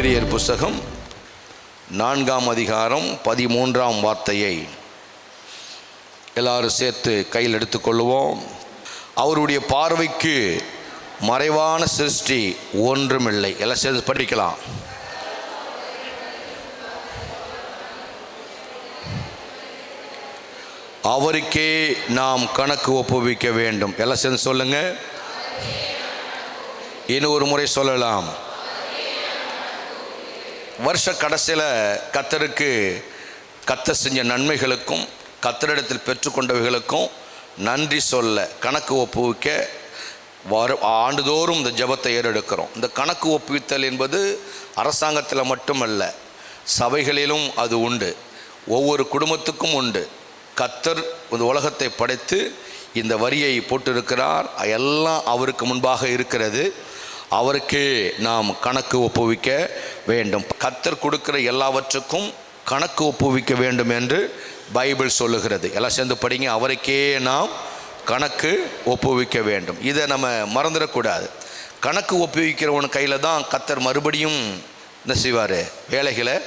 எபிரேயர் புஸ்தகம் 4ஆம் அதிகாரம் 13ஆம் வார்த்தையை எல்லாரும் சேர்த்து கையில் எடுத்துக்கொள்வோம். அவருடைய பார்வைக்கு மறைவான சிருஷ்டி ஒன்றுமில்லை. எல்லாம் சேர்த்து படிக்கலாம். அவருக்கே நாம் கணக்கு ஒப்புவிக்க வேண்டும். எல்லாம் சேர்ந்து சொல்லுங்க. இன்னும் ஒரு முறை சொல்லலாம். வருஷ கடைசியில் கர்த்தருக்கு கர்த்தர் செஞ்ச நன்மைகளுக்கும் கர்த்தரிடத்தில் பெற்றுக்கொண்டவைகளுக்கும் நன்றி சொல்ல கணக்கு ஒப்புவிக்க ஆண்டுதோறும் இந்த ஜெபத்தை ஏறெடுக்கிறோம். இந்த கணக்கு ஒப்புவித்தல் என்பது அரசாங்கத்தில் மட்டுமல்ல, சபைகளிலும் அது உண்டு, ஒவ்வொரு குடும்பத்துக்கும் உண்டு. கர்த்தர் இந்த உலகத்தை படைத்து இந்த வரியை போட்டிருக்கிறார். எல்லாம் அவருக்கு முன்பாக இருக்கிறது. அவருக்கே நாம் கணக்கு ஒப்புவிக்க வேண்டும். கர்த்தர் கொடுக்கிற எல்லாவற்றுக்கும் கணக்கு ஒப்புவிக்க வேண்டும் என்று பைபிள் சொல்லுகிறது. எல்லாம் சேர்ந்து படிங்க. அவருக்கே நாம் கணக்கு ஒப்புவிக்க வேண்டும். இதை நம்ம மறந்துடக்கூடாது. கணக்கு ஒப்புவிக்கிறவன் கையில் தான் கர்த்தர் மறுபடியும் என்ன செய்வார், வேலைகளை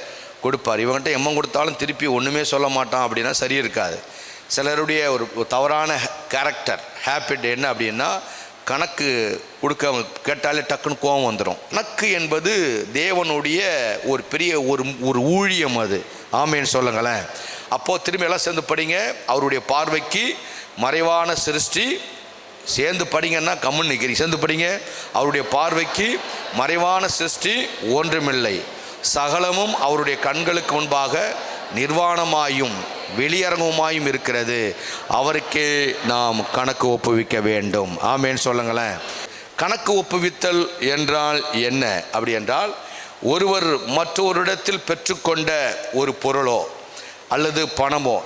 கொடுப்பார். இவங்ககிட்ட எம்மன் கொடுத்தாலும் திருப்பி ஒன்றுமே சொல்ல மாட்டான் அப்படின்னா சரி இருக்காது. சிலருடைய ஒரு தவறான கேரக்டர் ஹேபிட் என்ன அப்படின்னா, கணக்கு கொடுக்க கேட்டாலே டக்குன்னு கோபம் வந்துடும். கணக்கு என்பது தேவனுடைய ஒரு பெரிய ஒரு ஊழியம். அது ஆமேன்னு சொல்லுங்களேன். அப்போது திரும்பி எல்லாம் சேர்ந்து படிங்க. அவருடைய பார்வைக்கு மறைவான சிருஷ்டி, சேர்ந்து படிங்கன்னா கம்முன்னு நிற்கிறீங்க, சேர்ந்து படிங்க. அவருடைய பார்வைக்கு மறைவான சிருஷ்டி ஒன்றுமில்லை, சகலமும் அவருடைய கண்களுக்கு முன்பாக நிர்வாணமாயும் வெளியரங்கமாயும் இருக்கிறது. அவருக்கே நாம் கணக்கு ஒப்புவிக்க வேண்டும். ஆமேன்னு சொல்லுங்களேன். கணக்கு ஒப்புவித்தல் என்றால் என்ன அப்படி என்றால், ஒருவர் மற்றொருடத்தில் பெற்றுக்கொண்ட ஒரு பொருளோ அல்லது பணமோ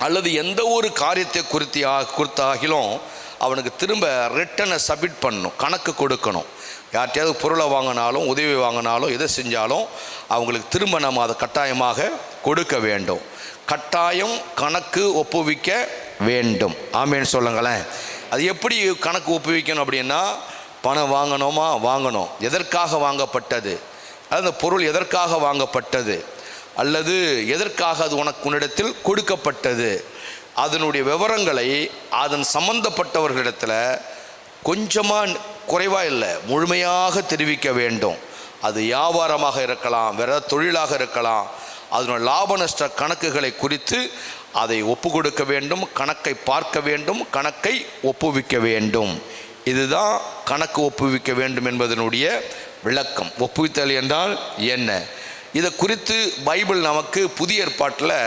அல்லது எந்த ஒரு காரியத்தை குறித்தாகிலும் அவனுக்கு திரும்ப ரிட்டனை சப்மிட் பண்ணணும், கணக்கு கொடுக்கணும். யார்கிட்டையாவது பொருளை வாங்கினாலும் உதவி வாங்கினாலும் எதை செஞ்சாலும் அவங்களுக்கு திரும்ப நம்ம அதை கட்டாயமாக கொடுக்க வேண்டும். கட்டாயம் கணக்கு ஒப்புவிக்க வேண்டும். ஆமேன்னு சொல்லுங்களேன். அது எப்படி கணக்கு ஒப்புவிக்கணும் அப்படின்னா, பணம் வாங்கணுமா, வாங்கணும், எதற்காக வாங்கப்பட்டது, அந்த பொருள் எதற்காக வாங்கப்பட்டது, அல்லது எதற்காக அது உன்னிடத்தில் கொடுக்கப்பட்டது, அதனுடைய விவரங்களை அதன் சம்பந்தப்பட்டவர்களிடத்தில் கொஞ்சமாக குறைவாக இல்லை, முழுமையாக தெரிவிக்க வேண்டும். அது வியாபாரமாக இருக்கலாம், வேற தொழிலாக இருக்கலாம். அதனுடைய லாப நஷ்ட கணக்குகளை குறித்து அதை ஒப்பு கொடுக்க வேண்டும், கணக்கை பார்க்க வேண்டும், கணக்கை ஒப்புவிக்க வேண்டும். இதுதான் கணக்கு ஒப்புவிக்க வேண்டும் என்பதனுடைய விளக்கம். ஒப்புவித்தல் என்றால் என்ன? இதை குறித்து பைபிள் நமக்கு புதிய ஏற்பாட்டில்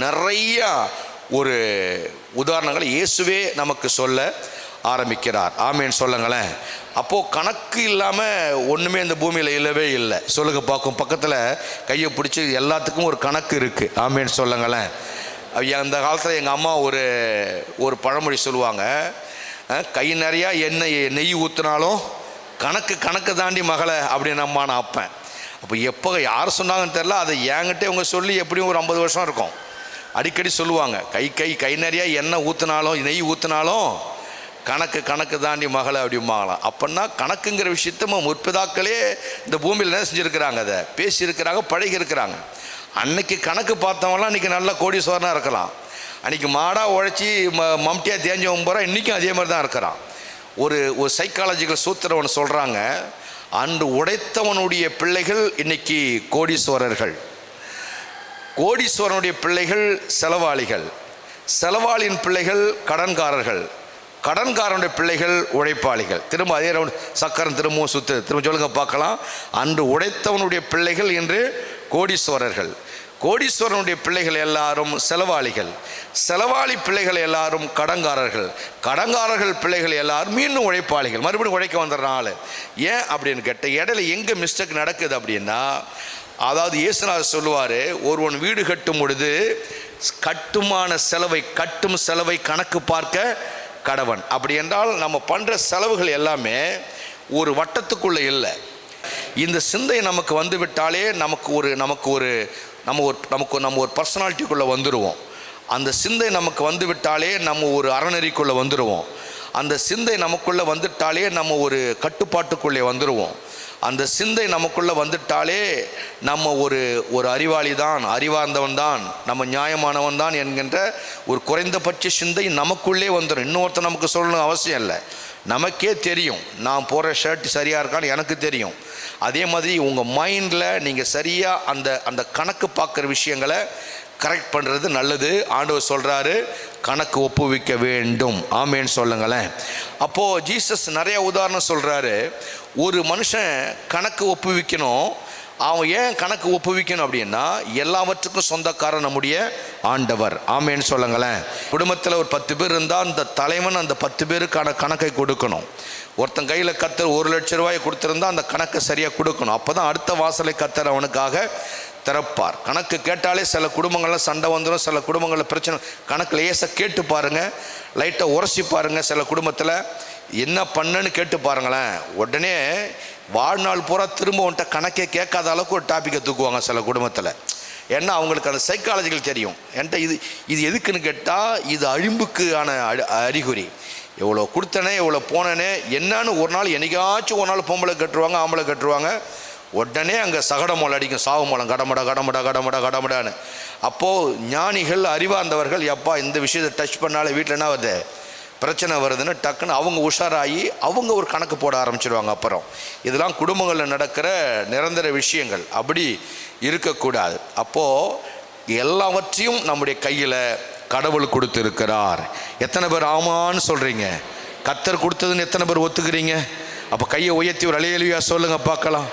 நிறையா ஒரு உதாரணங்களை இயேசுவே நமக்கு சொல்ல ஆரம்பிக்கிறார். ஆமேன்னு சொல்லுங்களேன். அப்போது கணக்கு இல்லாமல் ஒன்றுமே இந்த பூமியில் இல்லவே இல்லை. சொல்லுங்க பார்க்கும். பக்கத்தில் கையை பிடிச்சி எல்லாத்துக்கும் ஒரு கணக்கு இருக்குது. ஆமேன்னு சொல்லுங்களேன். அந்த காலத்தில் எங்கள் அம்மா ஒரு பழமொழி சொல்லுவாங்க, கை நிறையா நெய் ஊற்றினாலும் கணக்கு தாண்டி மகளை அப்படின்னு அம்மா நான் அப்பேன். அப்போ எப்போ யார் சொன்னாங்கன்னு தெரில, அதை என்கிட்ட இவங்க சொல்லி எப்படியும் ஒரு 50 வருஷம் இருக்கும். அடிக்கடி சொல்லுவாங்க, கை நிறையா எண்ணெய் ஊற்றினாலும் நெய் ஊற்றினாலும் கணக்கு தாண்டி மகளை அப்படிம்பாங்களாம். அப்படின்னா கணக்குங்கிற விஷயத்த முற்பிதாக்களே இந்த பூமியில் என்ன செஞ்சுருக்கிறாங்க, அதை பேசியிருக்கிறாங்க, பழகி இருக்கிறாங்க. அன்னைக்கு கணக்கு பார்த்தவங்களாம் இன்றைக்கி நல்ல கோடீஸ்வரனாக இருக்கலாம். அன்றைக்கி மாடாக உழைச்சி மம்டியாக தேஞ்சவன் போகிறா இன்றைக்கும் அதே மாதிரி தான் இருக்கிறான். ஒரு சைக்காலஜிக்கல் சூத்திரம் ஒன்று சொல்கிறாங்க, அன்று உடைத்தவனுடைய பிள்ளைகள் இன்னைக்கு கோடீஸ்வரர்கள், கோடீஸ்வரனுடைய பிள்ளைகள் செலவாளிகள், செலவாளியின் பிள்ளைகள் கடன்காரர்கள், கடன்காரனுடைய பிள்ளைகள் உழைப்பாளிகள். திரும்ப அதே ரவுண்ட் சக்கரம் திரும்பவும் சுற்று. திரும்ப சொல்லுங்க பார்க்கலாம். அன்று உடைத்தவனுடைய பிள்ளைகள் என்று கோடீஸ்வரர்கள், கோடீஸ்வரனுடைய பிள்ளைகள் எல்லாரும் செலவாளிகள், செலவாளி பிள்ளைகள் எல்லாரும் கடன்காரர்கள், கடன்காரர்கள் பிள்ளைகள் எல்லாரும் மீண்டும் உழைப்பாளிகள். மறுபடியும் உழைக்க வந்துடுறாள். ஏன் அப்படின்னு கேட்ட இடையில எங்கே மிஸ்டேக் நடக்குது அப்படின்னா, அதாவது இயேசுநாதர் சொல்லுவார், ஒருவன் வீடு கட்டும் பொழுது கட்டும் செலவை கணக்கு பார்க்க கடவன். அப்படி என்றால் நம்ம பண்ணுற செலவுகள் எல்லாமே ஒரு வட்டத்துக்குள்ளே இல்லை. இந்த சிந்தை நமக்கு வந்து விட்டாலே நம்ம ஒரு பர்சனாலிட்டிக்குள்ளே வந்துடுவோம். அந்த சிந்தை நமக்கு வந்து விட்டாலே நம்ம ஒரு அறநெறிக்குள்ளே வந்துடுவோம். அந்த சிந்தை நமக்குள்ளே வந்துட்டாலே நம்ம ஒரு கட்டுப்பாட்டுக்குள்ளே வந்துடுவோம். அந்த சிந்தை நமக்குள்ளே வந்துட்டாலே நம்ம ஒரு அறிவாளி தான், அறிவார்ந்தவன் தான், நம்ம நியாயமானவன் தான் என்கின்ற ஒரு குறைந்தபட்ச சிந்தை நமக்குள்ளே வந்துடும். இன்னொருத்தர் நமக்கு சொல்லணும் அவசியம் இல்லை. நமக்கே தெரியும் நான் போகிற ஷர்ட் சரியாக இருக்கான்னு எனக்கு தெரியும். அதே மாதிரி உங்கள் மைண்டில் நீங்கள் சரியாக அந்த கணக்கு பார்க்குற விஷயங்களை கரெக்ட் பண்ணுறது நல்லது. ஆண்டவர் சொல்கிறாரு கணக்கு ஒப்புவிக்க வேண்டும். ஆமேன்னு சொல்லுங்களேன். அப்போது ஜீசஸ் நிறைய உதாரணம் சொல்கிறாரு. ஒரு மனுஷன் கணக்கு ஒப்புவிக்கணும். அவன் ஏன் கணக்கு ஒப்புவிக்கணும் அப்படின்னா, எல்லாவற்றுக்கும் சொந்தக்காரன் நம்முடைய ஆண்டவர். ஆமேன்னு சொல்லுங்களேன். குடும்பத்தில் ஒரு 10 பேர் இருந்தால் அந்த தலைவன் அந்த 10 பேருக்கான கணக்கை கொடுக்கணும். ஒருத்தன் கையில் கத்தர் 1 லட்ச ரூபாயை கொடுத்துருந்தா அந்த கணக்கை சரியாக கொடுக்கணும். அப்போ தான் அடுத்த வாசலை கத்தர் அவனுக்காக திறப்பார். கணக்கு கேட்டாலே சில குடும்பங்களில் சண்டை வந்துடும், சில குடும்பங்களில் பிரச்சனை. கணக்கு லேசாக கேட்டு பாருங்கள், லைட்டாக உரசி பாருங்கள். சில குடும்பத்தில் என்ன பண்ணுன்னு கேட்டு பாருங்களேன், உடனே வாழ்நாள் பூரா திரும்ப வந்துட்ட கணக்கே கேட்காத அளவுக்கு ஒரு டாப்பிக்கை தூக்குவாங்க சில குடும்பத்தில். ஏன்னா அவங்களுக்கு அந்த சைக்காலஜிகள் தெரியும். என்கிட்ட இது எதுக்குன்னு கேட்டால் இது அழிம்புக்கான அறிகுறி. எவ்வளோ கொடுத்தனே எவ்வளோ போனேனே என்னன்னு ஒரு நாள் என்னைக்காச்சும் ஒரு நாள் பொம்பளை கட்டுருவாங்க, ஆம்பளை கட்டுருவாங்க. உடனே அங்கே சகட மோளம் அடிக்கும், சாவு மோளம் கடமடா கடமடா கடமடா கடமடான்னு. அப்போது ஞானிகள் அறிவார்ந்தவர்கள் எப்பா இந்த விஷயத்தை டச் பண்ணாலே வீட்டில் என்ன வருது பிரச்சனை வருதுன்னு டக்குன்னு அவங்க உஷாராகி அவங்க ஒரு கணக்கு போட ஆரம்பிச்சிடுவாங்க. அப்புறம் இதெல்லாம் குடும்பங்களில் நடக்கிற நிரந்தர விஷயங்கள். அப்படி இருக்கக்கூடாது. அப்போது எல்லாவற்றையும் நம்முடைய கையில் கடவுள் கொடுத்துருக்கிறார். எத்தனை பேர் ஆமான்னு சொல்கிறீங்க? கத்தர் கொடுத்ததுன்னு எத்தனை பேர் ஒத்துக்கிறீங்க? அப்போ கையை உயர்த்தி ஒரு அலையலியா சொல்லுங்கள் பார்க்கலாம்.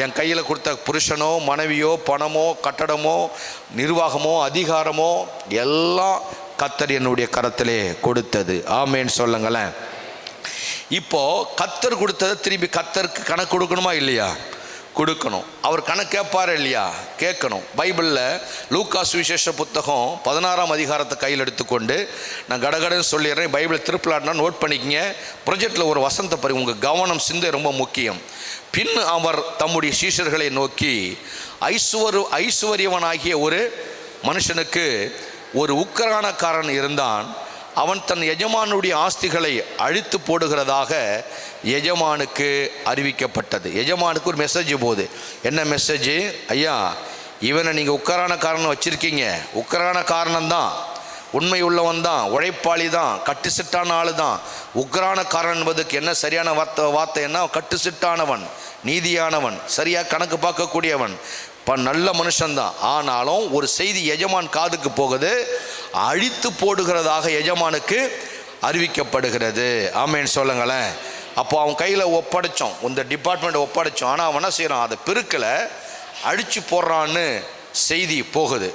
என் கையில் கொடுத்த புருஷனோ மனைவியோ பணமோ கட்டடமோ நிர்வாகமோ அதிகாரமோ எல்லாம் கத்தர் என்னுடைய கரத்திலே கொடுத்தது. ஆமேன்னு சொல்லுங்களேன். இப்போது கத்தர் கொடுத்ததை திரும்பி கத்தருக்கு கணக்கு கொடுக்கணுமா இல்லையா? கொடுக்கணும். அவர் கணக்கு கேட்பார் இல்லையா? கேட்கணும். பைபிளில் லூக்கா சுவிசேஷ புத்தகம் 16ஆம் அதிகாரத்தை கையில் எடுத்துக்கொண்டு நான் கடகடன்னு சொல்லிடுறேன். பைபிளை திருப்பலாட்னா நோட் பண்ணிக்கங்க. ப்ரொஜெக்டில் ஒரு வசனத்தை பாரு. உங்கள் கவனம் சிந்தை ரொம்ப முக்கியம். பின் அவர் தம்முடைய சீஷர்களை நோக்கி, ஐஸ்வர்யவனாகிய ஒரு மனுஷனுக்கு ஒரு உக்கிரானக்காரன் இருந்தான். அவன் தன் எஜமானுடைய ஆஸ்திகளை அழித்து போடுகிறதாக எஜமானுக்கு அறிவிக்கப்பட்டது. எஜமானுக்கு ஒரு மெசேஜ் போகுது. என்ன மெசேஜ்? ஐயா, இவனை நீங்கள் உக்கிரானக்காரன் வச்சுருக்கீங்க. உக்கிரானக்காரன்தான், உண்மை உள்ளவன் தான், உழைப்பாளி தான், கட்டுசிட்டான ஆள் தான். உக்கிரானக்காரன் என்பதுக்கு என்ன சரியான வார்த்தை என்ன? கட்டுசிட்டானவன், நீதியானவன், சரியாக கணக்கு பார்க்கக்கூடியவன், நல்ல மனுஷன்தான். ஆனாலும் ஒரு செய்தி எஜமான் காதுக்கு போகுது, அழித்து போடுகிறதாக எஜமானுக்கு அறிவிக்கப்படுகிறது. ஆமேன்னு சொல்லுங்களேன். அப்போ அவன் கையில் ஒப்படைச்சோம், இந்த டிபார்ட்மெண்ட் ஒப்படைச்சோம். ஆனால் அவன் என்ன செய்கிறான்? அதை பெருக்கலை அழித்து போடுறான்னு செய்தி போகுது.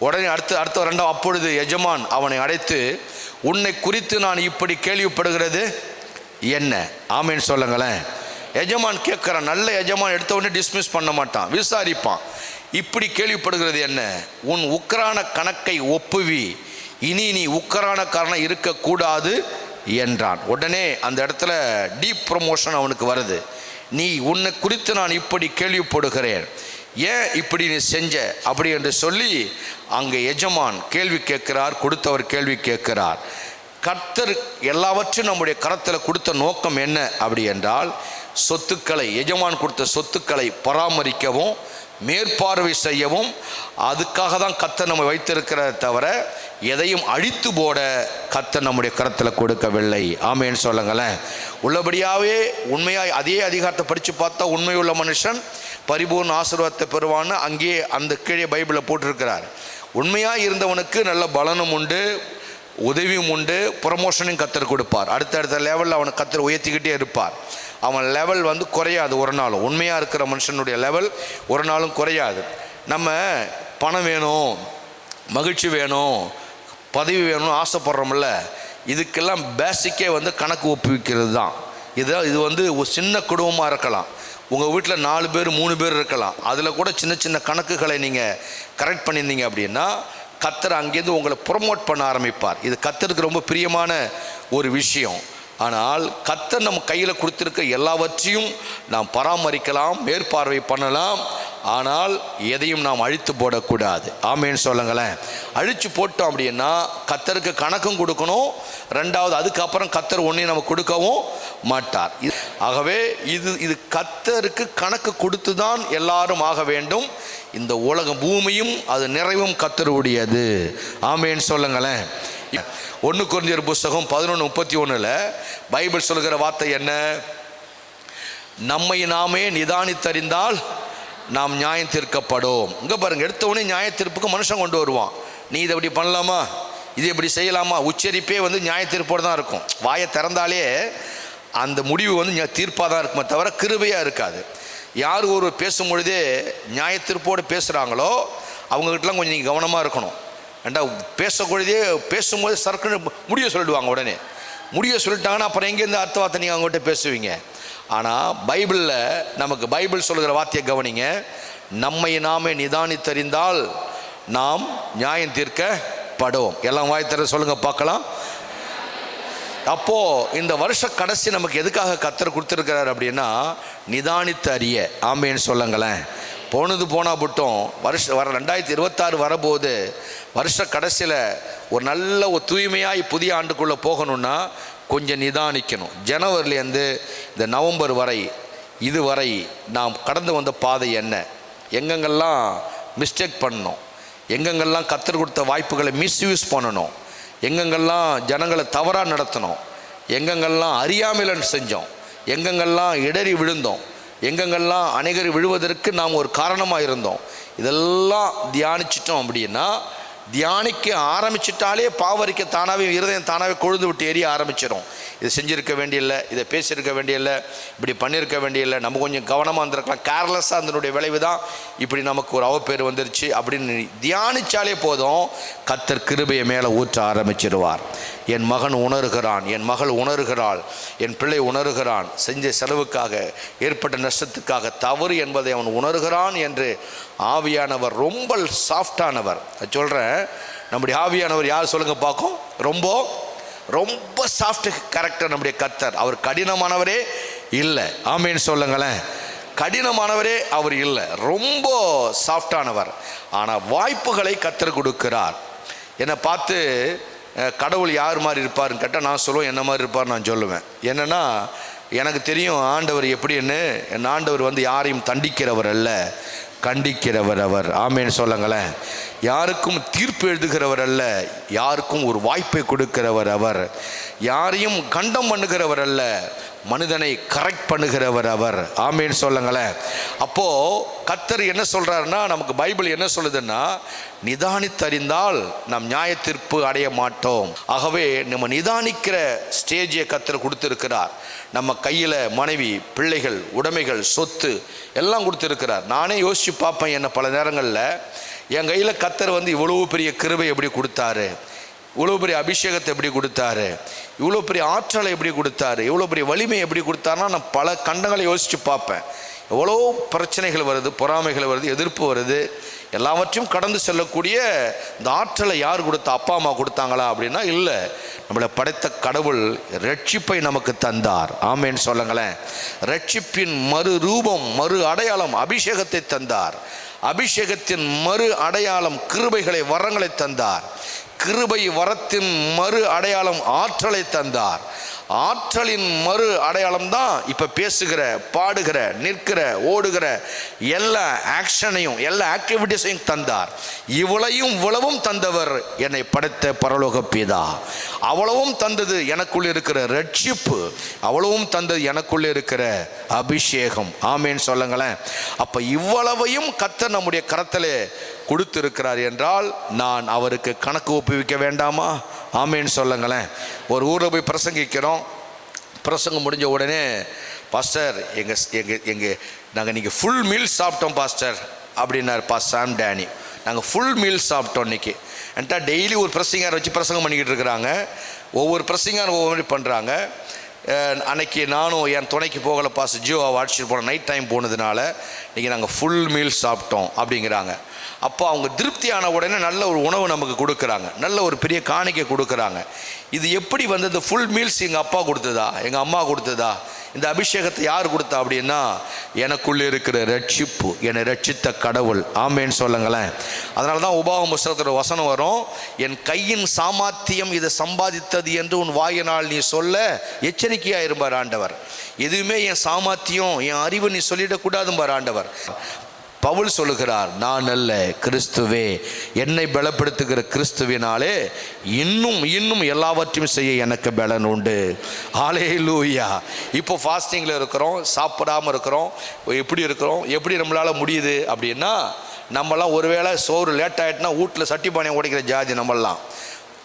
உடனே அடுத்த ரெண்டாம் அப்பொழுது எஜமான் அவனை அழைத்து, உன்னை குறித்து நான் இப்படி கேள்விப்படுகிறது என்ன? ஆமேன்னு சொல்லுங்களேன். எஜமான் கேட்குறான். நல்ல எஜமான் எடுத்த உடனே டிஸ்மிஸ் பண்ண மாட்டான், விசாரிப்பான். இப்படி கேள்விப்படுகிறது என்ன? உன் உக்கிரான கணக்கை ஒப்புவி, இனி நீ உக்கிரானக்காரனாக இருக்கக்கூடாது என்றான். உடனே அந்த இடத்துல டீப் ப்ரமோஷன் அவனுக்கு வருது. நீ உன்னை குறித்து நான் இப்படி கேள்விப்படுகிறேன், ஏன் இப்படி நீ செஞ்ச அப்படி என்று சொல்லி அங்கே எஜமான் கேள்வி கேட்கிறார், கொடுத்தவர் கேள்வி கேட்கிறார். கர்த்தர் எல்லாவற்றையும் நம்முடைய கரத்தில் கொடுத்த நோக்கம் என்ன அப்படி என்றால், சொத்துக்களை, எஜமான் கொடுத்த சொத்துக்களை பராமரிக்கவும் மேற்பார்வை செய்யவும். அதுக்காக தான் கர்த்தர் நம்ம வைத்திருக்கிறத தவிர எதையும் அழித்து போட கர்த்தர் நம்முடைய கரத்தில் கொடுக்கவில்லை. ஆமேன்னு சொல்லுங்களேன். உள்ளபடியாகவே உண்மையாக அதே அதிகாரத்தை படித்து பார்த்தா உண்மையுள்ள மனுஷன் பரிபூர்ண ஆசீர்வாதத்தை பெறுவான்னு அங்கேயே அந்த கீழே பைபிளில் போட்டிருக்கிறார். உண்மையாக இருந்தவனுக்கு நல்ல பலனும் உண்டு, உதவியும் உண்டு, ப்ரமோஷனையும் கத்தர் கொடுப்பார். அடுத்தடுத்த லெவலில் அவனை கத்தர் உயர்த்திக்கிட்டே இருப்பார். அவன் லெவல் குறையாது ஒரு நாளும். உண்மையாக இருக்கிற மனுஷனுடைய லெவல் ஒரு நாளும் குறையாது. நம்ம பணம் வேணும், மகிழ்ச்சி வேணும், பதவி வேணும்னு ஆசைப்படுறோம்ல, இதுக்கெல்லாம் பேசிக்கே கணக்கு ஒப்புவிக்கிறது தான். இது ஒரு சின்ன குடும்பமாக இருக்கலாம், உங்கள் வீட்டில் 4 பேர் 3 பேர் இருக்கலாம். அதில் கூட சின்ன சின்ன கணக்குகளை நீங்கள் கரெக்ட் பண்ணியிருந்தீங்க அப்படின்னா கத்தர் அங்கேருந்து உங்களை ப்ரொமோட் பண்ண ஆரம்பிப்பார். இது கத்தருக்கு ரொம்ப பிரியமான ஒரு விஷயம். ஆனால் கத்தர் நம்ம கையில் கொடுத்துருக்க எல்லாவற்றையும் நாம் பராமரிக்கலாம், மேற்பார்வை பண்ணலாம். ஆனால் எதையும் நாம் அழித்து போடக்கூடாது. ஆமேன்னு சொல்லுங்களேன். அழித்து போட்டோம் அப்படின்னா கர்த்தருக்கு கணக்கும் கொடுக்கணும். ரெண்டாவது அதுக்கப்புறம் கர்த்தர் ஒன்றையும் நம்ம கொடுக்கவும் மாட்டார். ஆகவே இது கர்த்தருக்கு கணக்கு கொடுத்து தான் எல்லாரும் ஆக வேண்டும். இந்த உலகம் பூமியும் அது நிறைவும் கர்த்தருடையது. ஆமேன்னு சொல்லுங்களேன். 1 கொரிந்தியர் புஸ்தகம் 11:31 பைபிள் சொல்கிற வார்த்தை என்ன? நம்மை நாமே நிதானித்தறிந்தால் நாம் நியாயம் தீர்க்கப்படும். இங்கே பாருங்க, எடுத்தவொடனே நியாய தீர்ப்புக்கு மனுஷன் கொண்டு வருவான். நீ இதை இப்படி பண்ணலாமா, இது இப்படி செய்யலாமா, உச்சரிப்பே நியாய தீர்ப்போடு தான் இருக்கும். வாயை திறந்தாலே அந்த முடிவு தீர்ப்பாக தான் இருக்குமே தவிர கிருபையாக இருக்காது. யார் ஒரு பேசும்பொழுதே நியாய தீர்ப்போடு பேசுகிறாங்களோ அவங்ககிட்டலாம் கொஞ்சம் நீங்கள் கவனமாக இருக்கணும். ஏண்டா பேசும்போது சர்க்குன்னு முடிய சொல்லிடுவாங்க. உடனே முடிய சொல்லிட்டாங்கன்னா அப்புறம் எங்கேருந்து அர்த்த வார்த்தை நீங்கள் அவங்ககிட்ட பேசுவீங்க. ஆனால் பைபிளில் நமக்கு பைபிள் சொல்கிற வார்த்தையை கவனிங்க. நம்மை நாமே நிதானித்தறிந்தால் நாம் நியாயம் தீர்க்கப்படும். எல்லாம் வாய் தர சொல்லுங்க பார்க்கலாம். அப்போது இந்த வருஷ கடைசி நமக்கு எதுக்காக கர்த்தர் கொடுத்துருக்கிறார் அப்படின்னா நிதானித்து அறிய. ஆமேன்னு சொல்லுங்களேன். போனால் விட்டோம். வர 2026 வரபோது வருஷ கடைசியில் ஒரு நல்ல ஒரு தூய்மையாய் புதிய ஆண்டுக்குள்ளே போகணுன்னா கொஞ்சம் நிதானிக்கணும். ஜனவரிலேருந்து இந்த நவம்பர் வரை இதுவரை நாம் கடந்து வந்த பாதை என்ன, எங்கெங்கெல்லாம் மிஸ்டேக் பண்ணணும், எங்கெங்கெல்லாம் கர்த்தர் கொடுத்த வாய்ப்புகளை மிஸ்யூஸ் பண்ணணும், எங்கெங்கெல்லாம் ஜனங்களை தவறாக நடத்தணும், எங்கெங்கெல்லாம் அறியாமையில் செஞ்சோம், எங்கெங்கெல்லாம் இடறி விழுந்தோம், எங்கெங்கெல்லாம் அநேகர் விழுவதற்கு நாம் ஒரு காரணமாக இருந்தோம், இதெல்லாம் தியானிச்சிட்டோம். அப்படின்னா தியானிக்க ஆரம்பிச்சிட்டாலே பாவரிக்க தானாகவே இருதயம் தானாகவே கொழுந்து விட்டு எரிய ஆரம்பிச்சிடும். இது செஞ்சுருக்க வேண்டியில்லை, இதை பேசியிருக்க வேண்டியில்லை, இப்படி பண்ணியிருக்க வேண்டியில்லை, நம்ம கொஞ்சம் கவனமாக இருந்திருக்கலாம், கேர்லெஸ்ஸாக அதனுடைய விளைவு தான் இப்படி நமக்கு ஒரு அவப்பேர் வந்துருச்சு அப்படின்னு தியானித்தாலே போதும், கர்த்தர் கிருபையை மேலே ஊற்ற ஆரம்பிச்சிடுவார். என் மகன் உணர்கிறான், என் மகள் உணர்கிறாள், என் பிள்ளை உணர்கிறான், செஞ்ச செலவுக்காக ஏற்பட்ட நஷ்டத்துக்காக தவறு என்பதை அவன் உணர்கிறான் என்று ஆவியானவர் ரொம்ப சாஃப்டானவர். சொல்கிறேன், நம்முடைய ஆவியானவர் யார் சொல்லுங்க பார்க்கும்? ரொம்ப சாஃப்ட் கேரக்டர் நம்முடைய கர்த்தர். அவர் கடினமானவரே இல்லை. ஆமேன்னு சொல்லுங்களேன். கடினமானவரே அவர் இல்லை, ரொம்ப சாஃப்டானவர். ஆனால் வாய்ப்புகளை கர்த்தர் கொடுக்கிறார். என்னை பார்த்து கடவுள் யார் மாதிரி இருப்பாருன்னு கேட்டால் நான் சொல்லுவேன் என்ன மாதிரி இருப்பார் நான் சொல்லுவேன். என்னென்னா எனக்கு தெரியும் ஆண்டவர் எப்படின்னு. என் ஆண்டவர் யாரையும் தண்டிக்கிறவர் அல்ல, கண்டிக்கிறவர் அவர். ஆமேன்னு சொல்லுங்களேன். யாருக்கும் தீர்ப்பு எழுதுகிறவர் அல்ல, யாருக்கும் ஒரு வாய்ப்பை கொடுக்கிறவர் அவர். யாரையும் கண்டம் பண்ணுகிறவர் அல்ல, மனிதனை கரெக்ட் பண்ணுகிறவர் அவர். ஆமேன்னு சொல்லுங்களேன். அப்போது கர்த்தர் என்ன சொல்கிறாருன்னா, நமக்கு பைபிள் என்ன சொல்லுதுன்னா, நிதானித்தறிந்தால் நாம் நியாய தீர்ப்பு அடைய மாட்டோம். ஆகவே நம்ம நிதானிக்கிற ஸ்டேஜை கர்த்தர் கொடுத்துருக்கிறார். நம்ம கையில் மனைவி, பிள்ளைகள், உடைமைகள், சொத்து எல்லாம் கொடுத்துருக்கிறார். நானே யோசித்து பார்ப்பேன், என்ன பல நேரங்களில் என் கையில் கர்த்தர் இவ்வளோ பெரிய கிருபை எப்படி கொடுத்தாரு, இவ்வளோ பெரிய அபிஷேகத்தை எப்படி கொடுத்தாரு, இவ்வளோ பெரிய ஆற்றலை எப்படி கொடுத்தாரு, இவ்வளோ பெரிய வலிமை எப்படி கொடுத்தாருன்னா நான் பல கண்டங்களை யோசித்து பார்ப்பேன். எவ்வளோ பிரச்சனைகள் வருது, பொறாமைகள் வருது, எதிர்ப்பு வருது, எல்லாவற்றையும் கடந்து செல்லக்கூடிய இந்த ஆற்றலை யார் கொடுத்தா? அப்பா அம்மா கொடுத்தாங்களா அப்படின்னா இல்லை. நம்மளை படைத்த கடவுள் ரட்சிப்பை நமக்கு தந்தார். ஆமேன்னு சொல்லுங்களேன். ரட்சிப்பின் மறு ரூபம், மறு அடையாளம் அபிஷேகத்தை தந்தார். அபிஷேகத்தின் மறு அடையாளம் கிருபைகளை, வரங்களை தந்தார். கிருபை வரத்தின் மறு அடையாளம் ஆற்றலை தந்தார். ஆற்றலின் மறு அடையாளம் தான் இப்போ பேசுகிற, பாடுகிற, நிற்கிற, ஓடுகிற எல்லா ஆக்ஷனையும், எல்லா ஆக்டிவிட்டிஸையும் தந்தார். இவ்வளவும் தந்தவர் என்னை படைத்த பரலோக பிதா. அவ்வளவும் தந்தது எனக்குள்ள இருக்கிற ரட்சிப்பு, அவ்வளவும் தந்தது எனக்குள்ள இருக்கிற அபிஷேகம். ஆமேன்னு சொல்லுங்களேன். அப்போ இவ்வளவையும் கர்த்தர் நம்முடைய கரத்திலே கொடுத்திருக்கிறார் என்றால் நான் அவருக்கு கணக்கு ஒப்புவிக்க வேண்டாமா? ஆமேன்னு சொல்லுங்களேன். ஒரு ஊரில் போய் பிரசங்கிக்கிறோம். பிரசங்கம் முடிஞ்ச உடனே பாஸ்டர் நாங்கள் நீங்கள் ஃபுல் மீல் சாப்பிட்டோம் பாஸ்டர் அப்படின்னார் சாம் டேனி. நாங்கள் ஃபுல் மீல் சாப்பிட்டோம் இன்றைக்கி. என்கிட்ட டெய்லி ஒரு பிரசங்காரை வச்சு பிரசங்கம் பண்ணிக்கிட்டு இருக்கிறாங்க. ஒவ்வொரு பிரசங்காரும் ஒவ்வொரு மாதிரி பண்ணுறாங்க. அன்னைக்கு நானும் என் துணைக்கு போகலை பாஸ்டர், ஜியோவை அடிச்சுட்டு போனோம், நைட் டைம் போனதுனால இன்றைக்கி நாங்கள் ஃபுல் மீல் சாப்பிட்டோம் அப்படிங்கிறாங்க. அப்போ அவங்க திருப்தியான உடனே நல்ல ஒரு உணவு நமக்கு கொடுக்குறாங்க, நல்ல ஒரு பெரிய காணிக்கை கொடுக்குறாங்க. இது எப்படி வந்தது? ஃபுல் மீல்ஸ் எங்கள் அப்பா கொடுத்ததா, எங்கள் அம்மா கொடுத்ததா, இந்த அபிஷேகத்தை யார் கொடுத்தா அப்படின்னா, எனக்குள்ளே இருக்கிற ரட்சிப்பு, என்னை ரட்சித்த கடவுள். ஆமேன்னு சொல்லுங்களேன். அதனால தான் உபாகம புஸ்தகத்தோட வசனம் வரும், என் கையின் சாமர்த்தியம் இதை சம்பாதித்தது என்று உன் வாயினால் நீ சொல்ல எச்சரிக்கையாக இருப்பார் ஆண்டவர். எதுவுமே என் சாமர்த்தியம், என் அறிவு நீ சொல்லிடக்கூடாதும்பார் ஆண்டவர். பவுல் சொல்லுகிறார், நான் அல்ல கிறிஸ்துவே, என்னை பலப்படுத்துகிற கிறிஸ்துவினாலே இன்னும் இன்னும் எல்லாவற்றையும் செய்ய எனக்கு பலன் உண்டு. ஹல்லேலூயா. இப்போ ஃபாஸ்டிங்கில் இருக்கிறோம், சாப்பிடாமல் இருக்கிறோம், எப்படி இருக்கிறோம், எப்படி நம்மளால் முடியுது அப்படின்னா, நம்மளாம் ஒருவேளை சோறு லேட் ஆகிட்டுனா வீட்டில் சட்டி பானையை உடைக்கிற ஜாதி. நம்மளாம்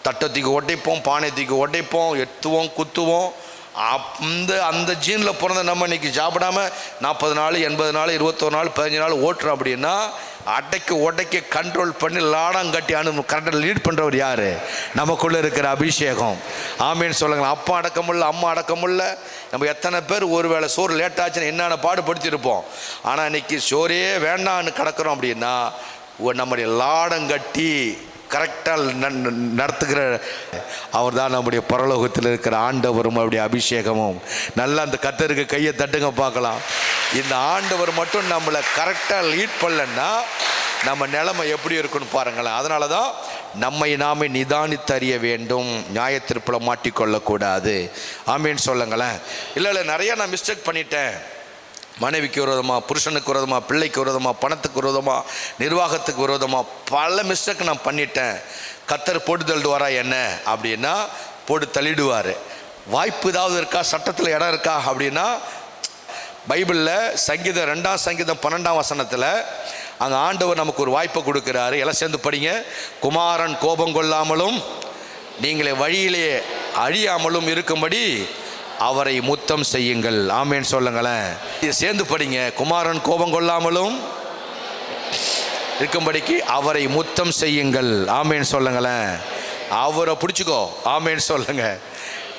தட்டத்துக்கு உடைப்போம், பானையத்துக்கு உடைப்போம், எத்துவோம், குத்துவோம். அந்த ஜீனில் பிறந்த நம்ம இன்னைக்கு சாப்பிடாம 40 நாள் 80 நாள் 21 நாள் 15 நாள் ஓட்டுறோம் அப்படின்னா, உடைக்க கண்ட்ரோல் பண்ணி லாடாங்கட்டி கரெக்டாக லீட் பண்ணுறவர் யார்? நமக்குள்ளே இருக்கிற அபிஷேகம். ஆமேன்னு சொல்லுங்களேன். அப்பா அடக்கமுள்ள, அம்மா அடக்கமுள்ள. நம்ம எத்தனை பேர் ஒரு வேளை சோறு லேட் ஆச்சுன்னு என்னென்ன பாடுபடுத்தியிருப்போம். ஆனால் இன்னைக்கு சோறே வேண்டான்னு கிடக்கிறோம் அப்படின்னா, நம்முடைய லாடங்கட்டி கரெக்டாக நடத்துகிற அவர் தான் நம்முடைய பரலோகத்தில் இருக்கிற ஆண்டவரும் அவருடைய அபிஷேகமும். நல்லா அந்த கர்த்தருக்கு கையை தட்டுங்க பார்க்கலாம். இந்த ஆண்டவர் மட்டும் நம்மளை கரெக்டாக லீட் பண்ணலன்னா நம்ம நிலைமை எப்படி இருக்குன்னு பாருங்களேன். அதனால தான் நம்மை நாமே நிதானித்தறிய வேண்டும், நியாயத்திற்புல மாட்டிக்கொள்ளக்கூடாது. ஆமேன்னு சொல்லுங்களேன். இல்லை நிறைய நான் மிஸ்டேக் பண்ணிட்டேன், மனைவிக்கு விரோதமாக, புருஷனுக்கு விரோதமாக, பிள்ளைக்கு விரோதமாக, பணத்துக்கு விரோதமாக, நிர்வாகத்துக்கு விரோதமாக பல மிஸ்டேக் நான் பண்ணிட்டேன். கர்த்தர் போட்டு தள்ளிடுவாரா என்ன அப்படின்னா, போட்டு தள்ளிடுவார். வாய்ப்பு ஏதாவது இருக்கா, சட்டத்தில் இடம் இருக்கா அப்படின்னா, பைபிளில் சங்கீதம் 2ஆம் சங்கீதம் 12ஆம் வசனத்தில் அங்கே ஆண்டவர் நமக்கு ஒரு வாய்ப்பை கொடுக்குறாரு. எல்லாம் சேர்ந்து படிங்க. குமாரன் கோபம் கொள்ளாமலும் நீங்களே வழியிலே அழியாமலும் இருக்கும்படி அவரை முத்தம் செய்யுங்கள். ஆமேன்னு சொல்லுங்களேன். இது சேர்ந்து படிங்க. குமாரன் கோபம் கொள்ளாமலும் இருக்கும்படிக்கு அவரை முத்தம் செய்யுங்கள். ஆமேன்னு சொல்லுங்களேன். அவரை பிடிச்சிக்கோ. ஆமேன்னு சொல்லுங்க.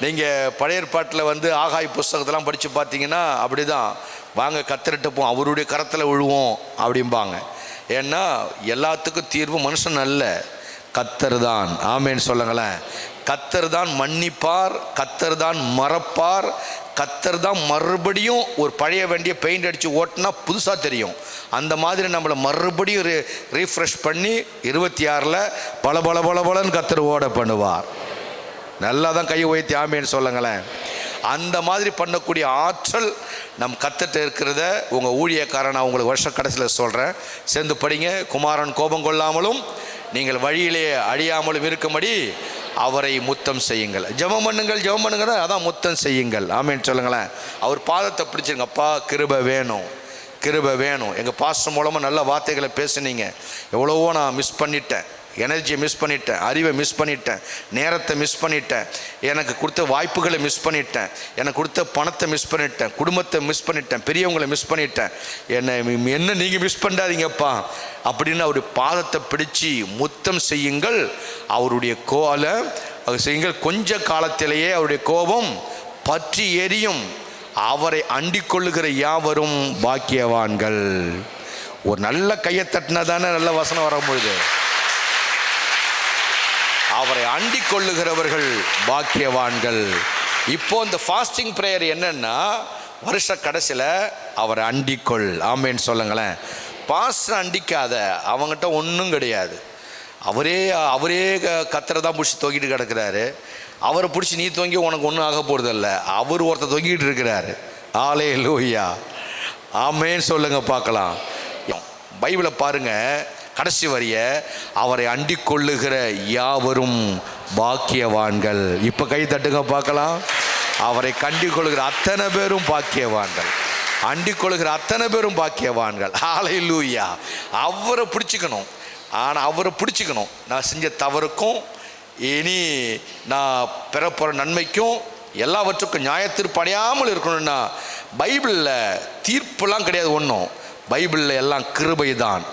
நீங்கள் பழைய ஏற்பாட்டில் ஆகாய் புஸ்தகத்தெல்லாம் படித்து பார்த்தீங்கன்னா அப்படி தான், வாங்க கத்தரிட்டு போவோம், அவருடைய கரத்தில் விழுவோம் அப்படிம்பாங்க. ஏன்னா எல்லாத்துக்கும் தீர்வு மனுஷன் அல்ல, கர்த்தர் தான். ஆமேன்னு சொல்லுங்களேன். கர்த்தர் தான் மன்னிப்பார், கர்த்தர் தான் மறப்பார், கர்த்தர் தான் மறுபடியும் ஒரு பழைய வண்டியை பெயிண்ட் அடித்து ஓட்டினா புதுசாக தெரியும். அந்த மாதிரி நம்மளை மறுபடியும் ரீஃப்ரெஷ் பண்ணி 26 பல பல பல பலன்னு கர்த்தர் ஓட பண்ணுவார். நல்லா தான் கை உயர்த்தி ஆமேன்னு சொல்லுங்களேன். அந்த மாதிரி பண்ணக்கூடிய ஆற்றல் நம் கர்த்தர்ட்ட இருக்கிறத உங்கள் ஊழியக்காரன் நான் உங்களுக்கு வருஷ கடைசியில் சொல்கிறேன். சேர்ந்து படிங்க. குமாரன் கோபம் கொள்ளாமலும் நீங்கள் வழியிலே அழியாமலும் இருக்கும்படி அவரை முத்தம் செய்யுங்கள். ஜெபம் பண்ணுங்கள், ஜெபம் பண்ணுங்க, அதான் முத்தம் செய்யுங்கள். ஆமேன்னு சொல்லுங்களேன். அவர் பாதத்தை பிடிச்சிருங்க. அப்பா கிருபை வேணும், கிருபை வேணும். எங்கள் பாஸ்டர் மூலமாக நல்ல வார்த்தைகளை பேசுனீங்க. எவ்வளவோ நான் மிஸ் பண்ணிட்டேன், எனர்ஜியை மிஸ் பண்ணிட்டேன், அறிவை மிஸ் பண்ணிட்டேன், நேரத்தை மிஸ் பண்ணிட்டேன், எனக்கு கொடுத்த வாய்ப்புகளை மிஸ் பண்ணிட்டேன், எனக்கு கொடுத்த பணத்தை மிஸ் பண்ணிட்டேன், குடும்பத்தை மிஸ் பண்ணிட்டேன், பெரியவங்களை மிஸ் பண்ணிட்டேன். என்ன நீங்கள் மிஸ் பண்ணாதீங்கப்பா அப்படின்னு அவருடைய பாதத்தை பிடிச்சி முத்தம் செய்யுங்கள். அவருடைய செய்யுங்கள். கொஞ்ச காலத்திலேயே அவருடைய கோபம் பற்றி எரியும். அவரை அண்டிக் கொள்ளுகிற யாவரும் பாக்கியவான்கள். ஒரு நல்ல கையை தட்டினா தானே நல்ல வசனம் வரும்பொழுது. அவரை அண்டிக் கொள்ளுகிறவர்கள் பாக்கியவான்கள். இப்போ இந்த ஃபாஸ்டிங் ப்ரேயர் என்னன்னா, வருஷ கடைசியில் அவரை அண்டிக்கொள். ஆமேன்னு சொல்லுங்களேன். பாஸ்டர் அண்டிக்காத, அவங்ககிட்ட ஒன்றும் கிடையாது. அவரே கத்தரை தான் பிடிச்சி தொங்கிட்டு கிடக்கிறாரு. அவரை பிடிச்சி நீ தொங்கி உனக்கு ஒன்றும் ஆக போகிறதில்ல. அவர் ஒருத்தர் தொங்கிட்டு இருக்கிறாரு. ஹல்லேலூயா. ஆமேன்னு சொல்லுங்க பார்க்கலாம். பைபிளை பாருங்க, கடைசி வரிய அவரை அண்டிக் கொள்ளுகிற யாவரும் பாக்கியவான்கள். இப்போ கை தட்டுங்க பார்க்கலாம். அவரை கண்டிக் கொள்ளுகிற அத்தனை பேரும் பாக்கியவான்கள், அண்டிக் கொள்ளுகிற அத்தனை பேரும் பாக்கியவான்கள். ஹல்லேலூயா. அவரை பிடிச்சிக்கணும். ஆனால் அவரை பிடிச்சிக்கணும். நான் செஞ்ச தவறுக்கும் இனி நான் பெறப்போகிற நன்மைக்கும் எல்லாவற்றுக்கும் நியாயத்தீர்ப்பு அடையாமல் இருக்கணும்னா பைபிளில் தீர்ப்புலாம் கிடையாது. ஒன்றும் பைபிளில் எல்லாம் கிருபை தான்,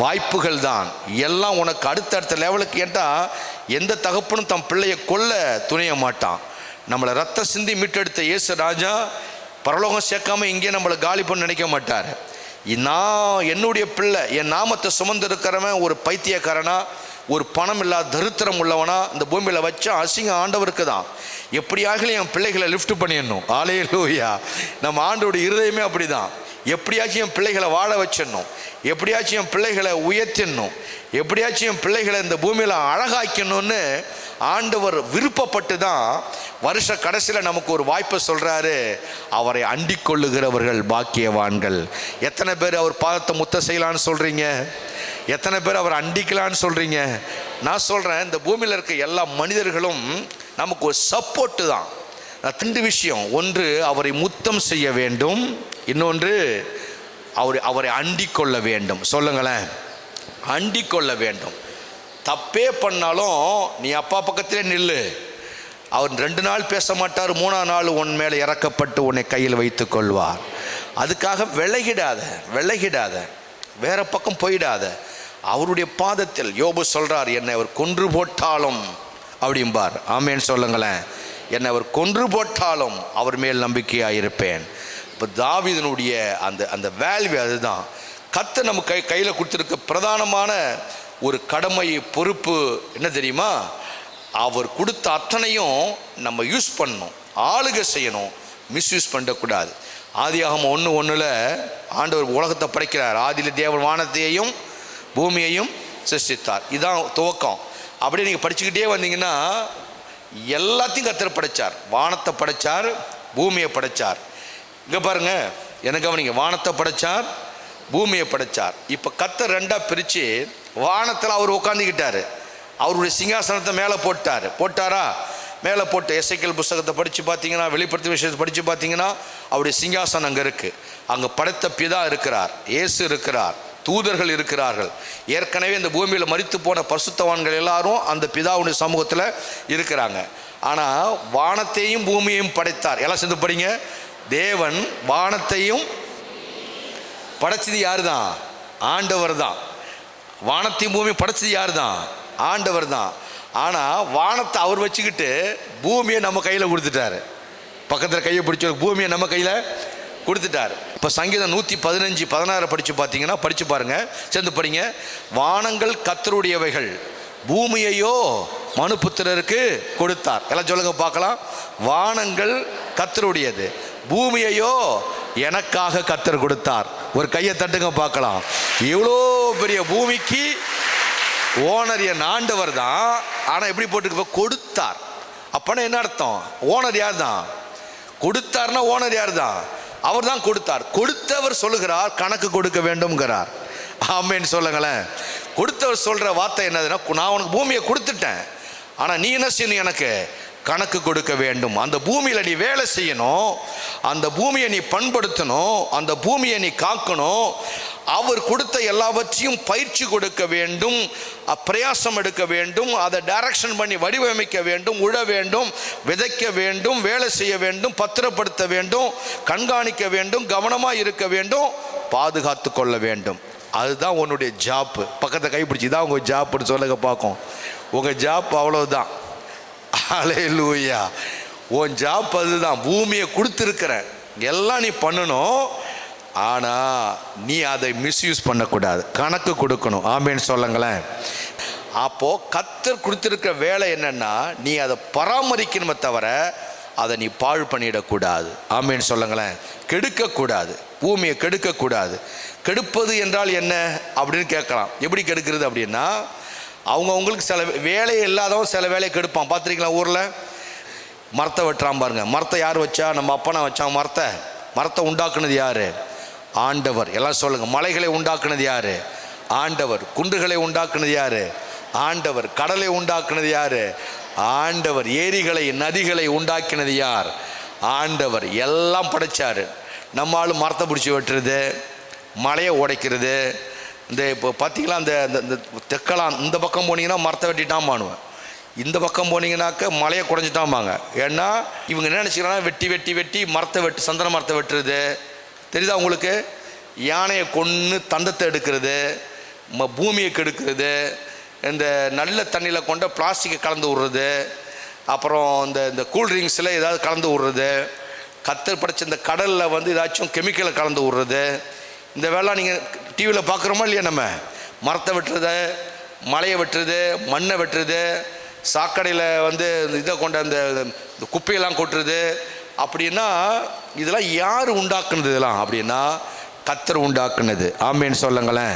வாய்ப்புகள் தான். எல்லாம் உனக்கு அடுத்தடுத்த லெவலுக்கு கேட்டால் எந்த தகப்பனும் தன் பிள்ளையை கொல்ல துணிய மாட்டான். நம்மளை ரத்த சிந்தி மீட்டெடுத்த இயேசு ராஜா பரலோகம் சேர்க்காம இங்கே நம்மளை காலி பண்ண நினைக்க மாட்டார். நான் என்னுடைய பிள்ளை, என் நாமத்தை சுமந்து இருக்கிறவன் ஒரு பைத்தியக்காரனா, ஒரு பணம் இல்லாத தரித்திரம் உள்ளவனா இந்த பூமியில் வச்சா அசிங்கம் ஆண்டவருக்கு தான். எப்படியாகலும் என் பிள்ளைகளை லிஃப்ட் பண்ணிடணும். அல்லேலூயா. நம்ம ஆண்டோடைய இருதயமே அப்படிதான். எப்படியாச்சும் என் பிள்ளைகளை வாழ வச்சிடணும், எப்படியாச்சும் என் பிள்ளைகளை உயர்த்திடணும், எப்படியாச்சும் என் பிள்ளைகளை இந்த பூமியில் அழகாக்கணும்னு ஆண்டவர் விருப்பப்பட்டு தான் வருஷ கடைசியில் நமக்கு ஒரு வாய்ப்பை சொல்கிறாரு. அவரை அண்டிக் கொள்ளுகிறவர்கள் பாக்கியவான்கள். எத்தனை பேர் அவர் பாதத்தை முத்த செய்யலான்னு சொல்கிறீங்க? எத்தனை பேர் அவர் அண்டிக்கலான்னு சொல்கிறீங்க? நான் சொல்கிறேன், இந்த பூமியில் இருக்க எல்லா மனிதர்களும் நமக்கு ஒரு சப்போர்ட்டு தான். ரெண்டு விஷயம். ஒன்று, அவரை முத்தம் செய்ய வேண்டும். இன்னொன்று, அவரை அண்டிக் கொள்ள வேண்டும். சொல்லுங்களேன், அண்டிக் கொள்ள வேண்டும். தப்பே பண்ணாலும் நீ அப்பா பக்கத்திலே நில்லு. அவர் 2 நாள் பேச மாட்டார், 3ஆம் நாள் உன் மேலே இறக்கப்பட்டு உன்னை கையில் வைத்து கொள்வார். அதுக்காக விலகிடாத, வேற பக்கம் போயிடாத. அவருடைய பாதத்தில் யோபு சொல்றார், என்னை அவர் கொன்று போட்டாலும் அப்படிம்பார். ஆமேன்னு சொல்லுங்களேன். என்னை அவர் கொன்று போட்டாலும் அவர் மேல் நம்பிக்கையாக இருப்பேன். இப்போ தாவீதினுடைய அந்த வேல்யூ அதுதான். கர்த்தர் நம்ம கையில் கொடுத்துருக்க பிரதானமான ஒரு கடமை, பொறுப்பு என்ன தெரியுமா? அவர் கொடுத்த அத்தனையும் நம்ம யூஸ் பண்ணணும், ஆளுகை செய்யணும், மிஸ்யூஸ் பண்ணக்கூடாது. ஆதியாகமம் 1:1 ஆண்டவர் உலகத்தை படைக்கிறார். ஆதியில் தேவன் வானத்தையும் பூமியையும் சிருஷ்டித்தார். இதுதான் துவக்கம். அப்படியே நீங்கள் படிச்சுக்கிட்டே வந்தீங்கன்னா எல்லாத்தையும் கர்த்தர் படைச்சார். வானத்தை படைச்சார், பூமியை படைச்சார். இங்கே பாருங்க, எனக்கு கவனிங்க, வானத்தை படைச்சார், பூமியை படைச்சார். இப்போ கர்த்தர் 2ஆக பிரித்து வானத்தில் அவர் உட்காந்துக்கிட்டாரு. அவருடைய சிங்காசனத்தை மேலே போட்டாரா? மேலே போட்டு எசேக்கியேல் புஸ்தகத்தை படித்து பார்த்தீங்கன்னா, வெளிப்படுத்தின விஷயத்தை படித்து பார்த்தீங்கன்னா, அவருடைய சிங்காசனம் அங்கே இருக்குது. அங்கே படைத்த பிதா இருக்கிறார், இயேசு இருக்கிறார், தூதர்கள் இருக்கிறார்கள். ஏற்கனவே இந்த பூமியில் மரித்து போன பரிசுத்தவான்கள் எல்லாரும் அந்த பிதாவுடைய சமூகத்தில் இருக்கிறாங்க. ஆனால் வானத்தையும் பூமியையும் படைத்தார். எல்லாம் சேர்ந்து படிங்க. தேவன் வானத்தையும் படைச்சது யாரு தான்? ஆண்டவர் தான். வானத்தையும் பூமியும் படைச்சது யாரு தான்? ஆண்டவர் தான். ஆனால் வானத்தை அவர் வச்சுக்கிட்டு பூமியை நம்ம கையில் கொடுத்துட்டாரு. பக்கத்தில் கையை பிடிச்ச பூமியை நம்ம கையில் கொடுத்துட்டார். இப்போ சங்கீதம் 115:16 படித்து பார்த்தீங்கன்னா, படித்து பாருங்க, சேர்ந்து படிங்க. வானங்கள் கர்த்தருடையவைகள், பூமியையோ மனுபுத்திரருக்கு கொடுத்தார். எல்லாம் சொல்லுங்க பார்க்கலாம். வானங்கள் கர்த்தருடையது, பூமியையோ எனக்காக கர்த்தர் கொடுத்தார். ஒரு கையை தட்டுங்க பார்க்கலாம். இவ்வளோ பெரிய பூமிக்கு ஓனர் என் ஆண்டவர் தான். ஆனால் எப்படி போட்டு கொடுத்தார்? அப்பனா என்ன அர்த்தம்? ஓனர் யார் தான்? கொடுத்தார்னா ஓனர் யார் தான்? அவர் தான் கொடுத்தார். கொடுத்தவர் சொல்லுகிறார், கணக்கு கொடுக்க வேண்டும்ங்கிறார். ஆமேன்னு சொல்லுங்களேன். கொடுத்தவர் சொல்ற வார்த்தை என்னதுன்னா, நான் உனக்கு பூமியை கொடுத்துட்டேன், ஆனால் நீ என்ன செய்யணும்? எனக்கு கணக்கு கொடுக்க வேண்டும். அந்த பூமியில் நீ வேலை செய்யணும், அந்த பூமியை நீ பண்படுத்தணும், அந்த பூமியை நீ காக்கணும். அவர் கொடுத்த எல்லாவற்றையும் பயிற்சி கொடுக்க வேண்டும், பிரயாசம் எடுக்க வேண்டும், அதை டைரக்ஷன் பண்ணி வடிவமைக்க வேண்டும், உழ வேண்டும், விதைக்க வேண்டும், வேலை செய்ய வேண்டும், பத்திரப்படுத்த வேண்டும், கண்காணிக்க வேண்டும், கவனமாக இருக்க வேண்டும், பாதுகாத்து கொள்ள வேண்டும். அதுதான் உன்னுடைய ஜாப்பு. பக்கத்தை கைப்பிடிச்சி தான் உங்கள் ஜாப்புன்னு சொல்லுங்க பார்க்கும். உங்கள் ஜாப் அவ்வளோதான். அல்லேலூயா. உன் ஜாப் அதுதான். பூமியை கொடுத்துருக்கிறேன், எல்லாம் நீ பண்ணணும். ஆனால் நீ அதை மிஸ்யூஸ் பண்ணக்கூடாது, கணக்கு கொடுக்கணும். ஆமேன்னு சொல்லுங்களேன். அப்போது கர்த்தர் கொடுத்துருக்க வேலை என்னென்னா, நீ அதை பராமரிக்கணுமே தவிர அதை நீ பாழ் பண்ணிடக்கூடாது. ஆமேன்னு சொல்லுங்களேன். கெடுக்கக்கூடாது, பூமியை கெடுக்கக்கூடாது. கெடுப்பது என்றால் என்ன அப்படின்னு கேட்கலாம். எப்படி கெடுக்கிறது அப்படின்னா, அவங்களுக்கு சில வேலையை இல்லாதவன் சில வேலையை கெடுப்பான். பார்த்துருக்கீங்களா? ஊரில் மரத்தை வெட்டுறான் பாருங்க. மரத்தை யார் வச்சா? நம்ம அப்பனா வச்சான். மரத்தை உண்டாக்குனது யார்? ஆண்டவர். எல்லாம் சொல்லுங்க. மலைகளை உண்டாக்குனது யார்? ஆண்டவர். குன்றுகளை உண்டாக்குனது யார்? ஆண்டவர். கடலை உண்டாக்குனது யார்? ஆண்டவர். ஏரிகளை நதிகளை உண்டாக்கினது யார்? ஆண்டவர். எல்லாம் படைச்சாரு. நம்மளும் மரத்தை பிடிச்சி வெட்டுறது, மலையை உடைக்கிறது. இந்த இப்போ பார்த்தீங்களா, இந்த தெக்கலாம் இந்த பக்கம் போனீங்கன்னா மரத்தை வெட்டிட்டான் பானுவேன், இந்த பக்கம் போனீங்கன்னாக்க மலையை குறைஞ்சிட்டாம்பாங்க. ஏன்னா இவங்க என்ன நினச்சிக்கிறாங்கன்னா, வெட்டி வெட்டி வெட்டி மரத்தை வெட்டு, சந்தன மரத்தை வெட்டுறது. தெரியுதா உங்களுக்கு? யானையை கொன்று தந்தத்தை எடுக்கிறது, பூமியை கெடுக்கிறது, இந்த நல்ல தண்ணியில் கொண்ட பிளாஸ்டிக்கை கலந்து விடுறது, அப்புறம் இந்த கூல்ட்ரிங்க்ஸில் ஏதாவது கலந்து விடுறது, கத்தர் படைச்ச இந்த கடலில் ஏதாச்சும் கெமிக்கலை கலந்து விடுறது. இந்த வேலை நீங்கள் டிவியில் பார்க்குறோமா இல்லையா? நம்ம மரத்தை வெட்டுறத, மலையை வெட்டுறது, மண்ணை வெட்டுறது, சாக்கடையில் வந்து இதை கொண்ட அந்த குப்பையெல்லாம் கொட்டுறது. அப்படின்னா இதெல்லாம் யார் உண்டாக்குனது? இதெல்லாம் அப்படின்னா கர்த்தர் உண்டாக்குனது. ஆமேன்னு சொல்லுங்களேன்.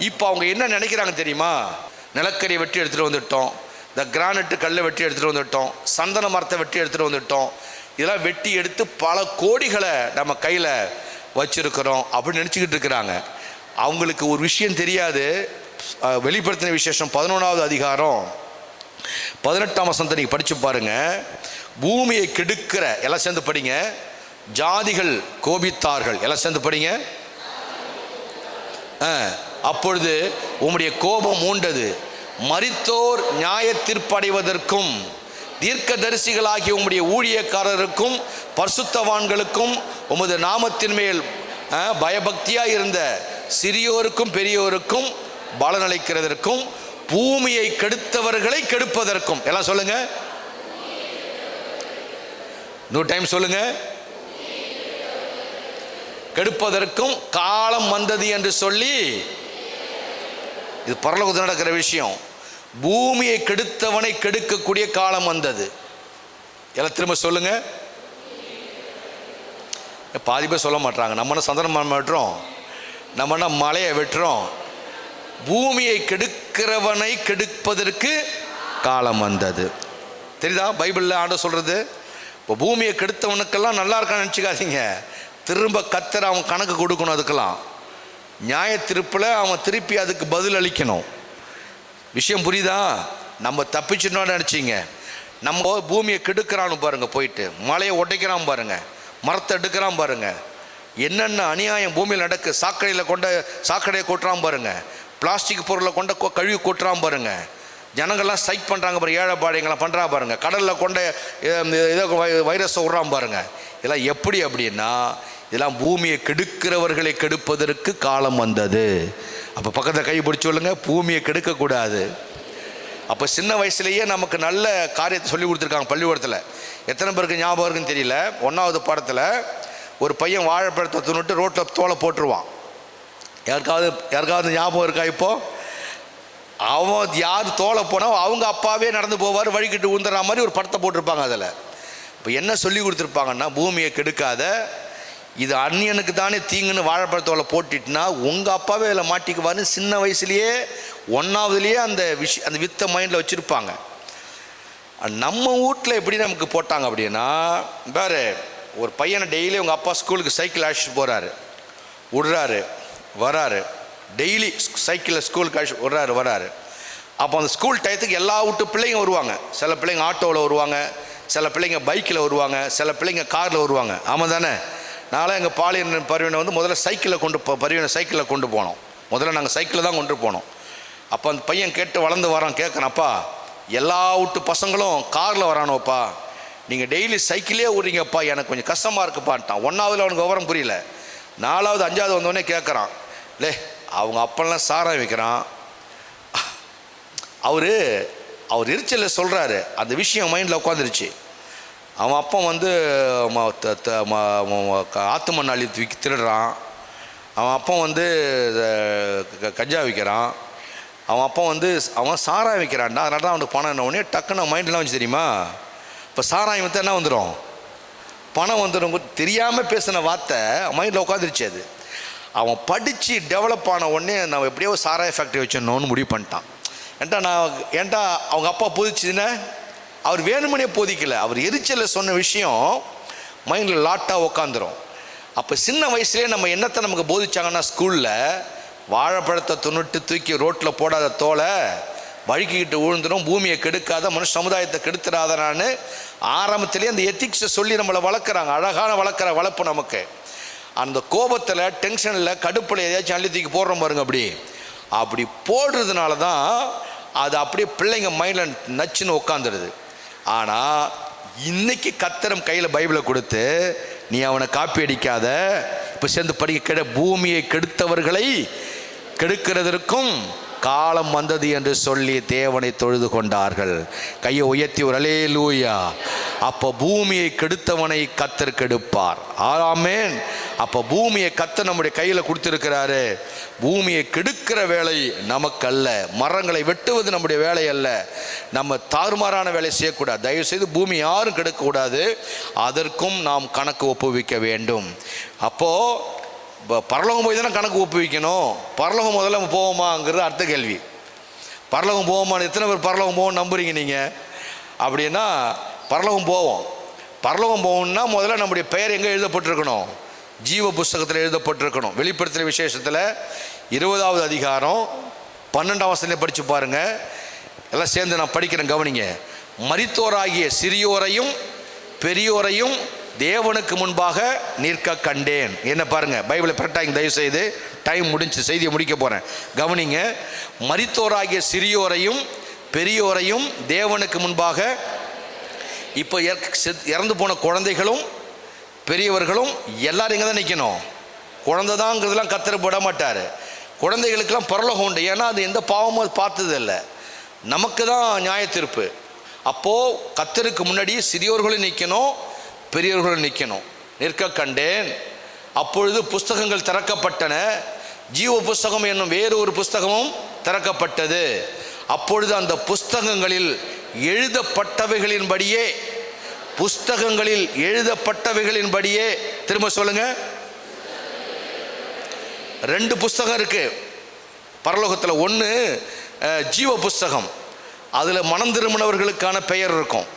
இப்போ அவங்க என்ன நினைக்கிறாங்க தெரியுமா? நிலக்கரியை வெட்டி எடுத்துகிட்டு வந்துட்டோம், இந்த கிரானைட்டு கல்லை வெட்டி எடுத்துகிட்டு வந்துட்டோம், சந்தன மரத்தை வெட்டி எடுத்துகிட்டு வந்துட்டோம், இதெல்லாம் வெட்டி எடுத்து பல கோடிகளை நம்ம கையில் வச்சுருக்கிறோம் அப்படின்னு நினச்சிக்கிட்டு இருக்கிறாங்க. அவங்களுக்கு ஒரு விஷயம் தெரியாது. வெளிப்படுத்தின விசேஷம் 11வது அதிகாரம் 18ஆம் வசனத்தை நீங்கள் படித்து பாருங்கள். பூமியை கெடுக்கிற, எல்லாம் சேர்ந்து படிங்க, ஜாதிகள் கோபித்தார்கள், எல்லாம் சேர்ந்து படிங்க. அப்பொழுது உம்முடைய கோபம் மூண்டது, மரித்தோர் நியாய தீர்ப்படைவதற்கும் தீர்க்கதரிசிகளாகிய உம்முடைய ஊழியக்காரருக்கும் பரிசுத்தவான்களுக்கும் உமது நாமத்தின் மேல் பயபக்தியாக இருந்த சிறியோருக்கும் பெரியோருக்கும் பலனளிக்கிறதற்கும் பூமியை கெடுத்தவர்களை கெடுப்பதற்கும், எல்லாம் சொல்லுங்க, 100 டைம் சொல்லுங்க, கெடுப்பதற்கும் காலம் வந்தது என்று சொல்லி. இது பரலோகத்தில் நடக்கிற விஷயம். பூமியை கெடுத்தவனை கெடுக்கக்கூடிய காலம் வந்தது. எல்லாம் திரும்ப சொல்லுங்க. பாதி பேர் சொல்ல மாட்டாங்க. நம்மனா சந்தனம் வெட்டுறோம், நம்மனா மலையை வெட்டுறோம். பூமியை கெடுக்கிறவனை கெடுப்பதற்கு காலம் வந்தது. தெரியுதா பைபிளில் ஆண்டவர் சொல்றது? இப்போ பூமியை கெடுத்தவனுக்கெல்லாம் நல்லா இருக்கான்னு நினச்சிக்காதீங்க. திரும்ப கர்த்தர் அவன் கணக்கு கொடுக்கணும். அதுக்கெல்லாம் நியாய தீர்ப்பில் அவன் திருப்பி அதுக்கு பதில் அளிக்கணும். விஷயம் புரியுதா? நம்ம தப்பிச்சிடணும்னு நினச்சிங்க. நம்ம பூமியை கெடுக்கிறான்னு பாருங்க, போயிட்டு மலையை உடைக்கிறான் பாருங்க, மரத்தை எடுக்கிறான் பாருங்க, என்னென்ன அநியாயம் பூமியில் நடக்கு. சாக்கடையை கொட்டுறான் பாருங்க, பிளாஸ்டிக் பொருளை கொண்ட கழுவி கொட்டுறான் பாருங்க, ஜனங்கள்லாம் ஸ்ட்ரைக் பண்ணுறாங்க பாருங்க, ஏழை பாடைங்களாம் பண்ணுறா பாருங்க, கடலில் கொண்ட இதை வைரஸை விட்றான் பாருங்க. இதெல்லாம் எப்படி அப்படின்னா இதெல்லாம் பூமியை கெடுக்கிறவர்களை கெடுப்பதற்கு காலம் வந்தது. அப்போ பக்கத்தில் கை பிடிச்சி சொல்லுங்க, பூமியை கெடுக்கக்கூடாது. அப்போ சின்ன வயசுலேயே நமக்கு நல்ல காரியத்தை சொல்லி கொடுத்துருக்காங்க பள்ளிக்கூடத்தில். எத்தனை பேருக்கு ஞாபகம் இருக்குன்னு தெரியல, 1வது பாடத்தில் ஒரு பையன் வாழைப்பழத்தை தின்னுட்டு ரோட்டில் தோலை போட்டுருவான். யாருக்காவது ஞாபகம் இருக்கா? இப்போது அவன் யார் தோலை போனால் அவங்க அப்பாவே நடந்து போவார், வழிகிட்டு ஊந்துற மாதிரி ஒரு படத்தை போட்டிருப்பாங்க. அதில் இப்போ என்ன சொல்லி கொடுத்துருப்பாங்கன்னா, பூமியை கெடுக்காத, இது அந்நியனுக்கு தானே தீங்குன்னு வாழைப்பழத்தோலை போட்டுட்டுனா உங்கள் அப்பாவே அதில் மாட்டிக்குவாருன்னு சின்ன வயசுலேயே 1வதுலேயே அந்த வித்தை மைண்டில் வச்சுருப்பாங்க. நம்ம வீட்டில் எப்படி நமக்கு போட்டாங்க அப்படின்னா, வேறு ஒரு பையனை டெய்லி உங்கள் அப்பா ஸ்கூலுக்கு சைக்கிள் அழைச்சிட்டு போகிறாரு, விடுறாரு, வராரு, டெய்லி சைக்கிளில் ஸ்கூலுக்கு அழைச்சி விடுறாரு, வராரு. அப்போ அந்த ஸ்கூல் டயத்துக்கு எல்லா வீட்டு பிள்ளைங்க வருவாங்க. சில பிள்ளைங்க ஆட்டோவில் வருவாங்க, சில பிள்ளைங்க பைக்கில் வருவாங்க, சில பிள்ளைங்க காரில் வருவாங்க. ஆமாம் தானே? நான்லாம் எங்கள் பாலியன் பருவனை வந்து முதல்ல சைக்கிளில் கொண்டு போனோம். முதல்ல நாங்கள் சைக்கிளில் தான் கொண்டு போனோம். அப்போ அந்த பையன் கேட்டு வளர்ந்து வரான், கேட்குறான்ப்பா, எல்லா வீட்டு பசங்களும் காரில் வரானோப்பா, நீங்கள் டெய்லி சைக்கிளே விட்றீங்கப்பா, எனக்கு கொஞ்சம் கஷ்டமாக இருக்குப்பான்ட்டான். 1வதுல அவனுக்கு விவரம் புரியல. 4வது 5வது வந்தோடனே கேட்குறான், லே அவங்க அப்பெல்லாம் சாராயம் வைக்கிறான். அவர் எரிச்சலில் சொல்கிறாரு, அந்த விஷயம் மைண்டில் உட்காந்துருச்சு. அவன் அப்பா வந்து ஆத்து மண் அள்ளி திருடுறான், அவன் அப்பா வந்து கஞ்சா விற்கிறான், அவன் அப்பா வந்து அவன் சாராயம் விற்கிறான்டா, அதனால தான் அவனுக்கு பணம் என்ன உடனே டக்குன்னு மைண்டெலாம் வச்சு தெரியுமா? இப்போ சாராயம் விற்றா என்ன வந்துடும்? பணம் வந்துடும். தெரியாமல் பேசின வார்த்தை மைண்டில் உட்காந்துருச்சு. அது அவன் படித்து டெவலப் ஆன உடனே நான் எப்படியோ சாராய ஃபேக்ட்ரி வச்சிடணும்னு முடிவு பண்ணிட்டான். ஏன்டா அவங்க அப்பா போதிச்சுதுன்னா அவர் வேணுமனே போதிக்கலை, அவர் எரிச்சலில் சொன்ன விஷயம் மைண்டில் லாட்டாக உக்காந்துரும். அப்போ சின்ன வயசுலேயே நம்ம என்னத்தை நமக்கு போதிச்சாங்கன்னா, ஸ்கூலில் வாழைப்பழத்தை தின்னுட்டு தூக்கி ரோட்டில் போடாத தோலை வழுக்கிக்கிட்டு விழுந்துடும், பூமியை கெடுக்காத, மனுஷ சமுதாயத்தை கெடுத்துடாதனான்னு ஆரம்பத்திலே அந்த எத்திக்ஸை சொல்லி நம்மளை வளர்க்குறாங்க. அழகான வளர்ப்பு நமக்கு. அந்த கோபத்தில், டென்ஷனில், கடுப்பில் எதையாச்சும் அள்ளி தூக்கி போடுறோம் பாருங்க, அப்படி போடுறதுனால தான் அது அப்படியே பிள்ளைங்க மைண்டில் நச்சுன்னு உட்காந்துடுது. ஆனால் இன்னைக்கு கர்த்தர் கையில் பைபிளை கொடுத்து, நீ அவனை காப்பி அடிக்காத, இப்போ சேர்ந்து படிக்க, பூமியை கெடுத்தவர்களை கெடுக்கிறதற்கும் காலம் வந்தது என்று சொல்லி தேவனை தொழுது கொண்டார்கள். கையை உயர்த்தி ஒரு அல்லேலூயா. அப்போ பூமியை கெடுத்தவனை கர்த்தர் கெடுப்பார். ஆமென். அப்போ பூமியை கர்த்தர் நம்முடைய கையில் கொடுத்துருக்கிறாரு. பூமியை கெடுக்கிற வேலை நமக்கு அல்ல, மரங்களை வெட்டுவது நம்முடைய வேலை அல்ல. நம்ம தாறுமாறான வேலை செய்யக்கூடாது. தயவுசெய்து பூமி யாரும் கெடுக்கக்கூடாது. அதற்கும் நாம் கணக்கு ஒப்புவிக்க வேண்டும். அப்போது பரலோகம் போய் தானே கணக்கு ஒப்புவிக்கணும். பரலோகம் முதல்ல நம்ம போவோமாங்கிறது அடுத்த கேள்வி. பரலோகம் போவோமான்னு எத்தனை பேர் பரலோகம் போவோம்னு நம்புறீங்க நீங்கள்? அப்படின்னா பரலோகம் போவோம். பரலோகம் போகணும்னா முதல்ல நம்முடைய பெயர் எங்கே எழுதப்பட்டிருக்கணும்? ஜீவ புஸ்தகத்தில் எழுதப்பட்டிருக்கணும். வெளிப்படுத்துகிற விசேஷத்தில் 20வது அதிகாரம் 12ஆம் வசனத்தை படித்து பாருங்கள். எல்லாம் சேர்ந்து நான் படிக்கிறேன், கவனிங்க. மரித்தோராகிய சிறியோரையும் பெரியோரையும் தேவனுக்கு முன்பாக நிற்க கண்டேன். என்ன பாருங்க, பைபிளை பிரட்டாங்க தயவு செய்து, டைம் முடிஞ்சு, செய்தியை முடிக்க போகிறேன், கவனிங்க. மரித்தோராகிய சிறியோரையும் பெரியோரையும் தேவனுக்கு முன்பாக. இப்போ இறந்து போன குழந்தைகளும் பெரியவர்களும் எல்லாரும் இங்கே தான் நிற்கணும். குழந்தை தாங்கிறதுலாம் கர்த்தர் விட மாட்டார். குழந்தைகளுக்கெல்லாம் பரலோகம் உண்டு. ஏன்னா அது எந்த பாவமும் பார்த்தது இல்லை. நமக்கு தான் நியாய தீர்ப்பு. அப்போது கர்த்தருக்கு முன்னாடி சிறியோர்களும் நிற்கணும், பெரியவர்களும் நிற்கணும். நிற்க கண்டேன். அப்பொழுது புஸ்தகங்கள் திறக்கப்பட்டன. ஜீவ புஸ்தகம் என்னும் வேறு ஒரு புஸ்தகமும் திறக்கப்பட்டது. அப்பொழுது அந்த புஸ்தகங்களில் எழுதப்பட்டவைகளின்படியே, புஸ்தகங்களில் எழுதப்பட்டவைகளின்படியே, திரும்ப சொல்லுங்க, 2 புஸ்தகம் இருக்கு பரலோகத்தில். ஒன்று ஜீவ புஸ்தகம், அதில் மனம் திரும்பினவர்களுக்கான பெயர் இருக்கும்.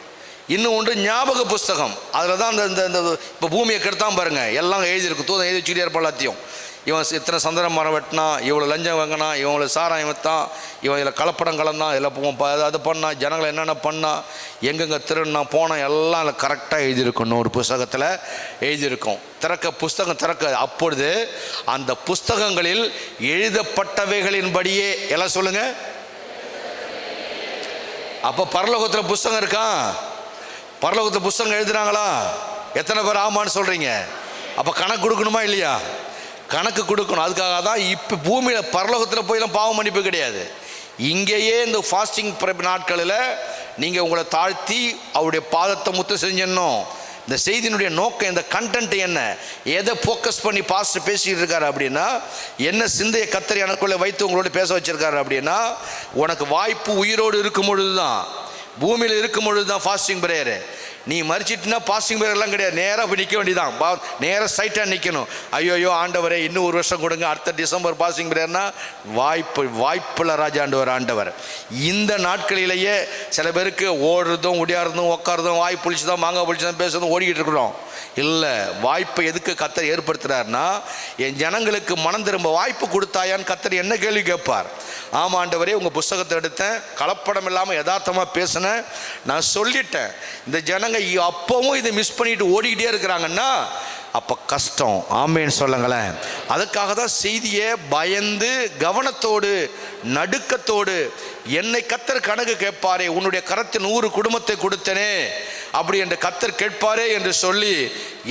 இன்னும் ஒன்று ஞாபக புஸ்தகம், அதில் தான் இந்த இப்போ பூமியை கெடுத்தான் பாருங்க, எல்லாம் எழுதியிருக்கும். தூதம் எழுதி வச்சுக்கிட்டே இருப்பான் எல்லாத்தையும். இவன் இத்தனை சந்திர மரம் வெட்டினா, இவ்வளோ லஞ்சம் வாங்கினா, இவங்களை சாராயம் வைத்தான், இவன் இதில் கலப்படம் கலந்தான், இதில் அது பண்ணான், ஜனங்களை என்னென்ன பண்ணான், எங்கெங்கே திருடுனா போனால் எல்லாம் அதில் கரெக்டாக எழுதியிருக்கும். ஒரு புஸ்தகத்தில் எழுதியிருக்கும். புஸ்தகம் திறக்க. அப்பொழுது அந்த புஸ்தகங்களில் எழுதப்பட்டவைகளின்படியே, எல்லாம் சொல்லுங்க. அப்போ பரலோகத்தில் புஸ்தகம் இருக்கா? பரலோகத்தில் புஸ்தகம் எழுதுறாங்களா? எத்தனை பேர் ஆமான்னு சொல்கிறீங்க? அப்போ கணக்கு கொடுக்கணுமா இல்லையா? கணக்கு கொடுக்கணும். அதுக்காக தான் இப்போ பூமியில் பரலோகத்தில் போயெல்லாம் பாவ மன்னிப்பு கிடையாது. இங்கேயே இந்த ஃபாஸ்டிங் நாட்களில் நீங்கள் உங்களை தாழ்த்தி அவருடைய பாதத்தை முத்து செஞ்சிடணும். இந்த செய்தியினுடைய நோக்கம், இந்த கண்டென்ட் என்ன, எதை ஃபோக்கஸ் பண்ணி பாஸ்டர் பேசிக்கிட்டு இருக்காரு அப்படின்னா, என்ன சிந்தையை கர்த்தர் எனக்குள்ளே வைத்து உங்களோட பேச வச்சிருக்காரு அப்படின்னா, உனக்கு வாய்ப்பு உயிரோடு இருக்கும் பொழுது தான், பூமியில் இருக்கும் பொழுது தான் ஃபாஸ்டிங் பிரேயரு. நீ மறிச்சிட்டுனா ஃபாஸ்டிங் பிரேயர்லாம் கிடையாது. நேராக போய் நிற்க வேண்டியதான். நேராக ஸ்ட்ரைட்டாக நிற்கணும். ஐயோயோ ஆண்டவரே இன்னும் 1 வருஷம் கொடுங்க, அடுத்த டிசம்பர் ஃபாஸ்டிங் பிரேயர்னா வாய்ப்பில்லை ராஜா ஆண்டவர். இந்த நாட்களிலேயே சில பேருக்கு ஓடுறதும் ஒடியாடுறதும் உட்காரதும் வாய் புளிச்சு தான் மாங்காய் புளிச்சு தான் பேசுறதும் ஓடிக்கிட்டு இருக்கிறோம். இல்லை, வாய்ப்பை எதுக்கு கர்த்தர் ஏற்படுத்துகிறாருன்னா, என் ஜனங்களுக்கு மனம் திரும்ப வாய்ப்பு கொடுத்தாயான்னு கர்த்தர் என்ன கேள்வி கேட்பார். ஆமாம் ஆண்டவரே, உங்கள் புஸ்தகத்தை எடுத்தேன், கலப்படம் இல்லாமல் யதார்த்தமாக பேசினேன், நான் சொல்லிட்டேன். இந்த ஜனங்க அப்பவும் இதை மிஸ் பண்ணிட்டு ஓடிக்கிட்டே இருக்கிறாங்கன்னா அப்போ கஷ்டம். ஆமேன்னு சொல்லுங்களேன். அதுக்காக தான் செய்தியை பயந்து கவனத்தோடு நடுக்கத்தோடு, என்னை கர்த்தர் கணக்கு கேட்பாரே, உன்னுடைய கரத்தின் 100 குடும்பத்தை கொடுத்தனே அப்படி என்று கர்த்தர் கேட்பாரே என்று சொல்லி,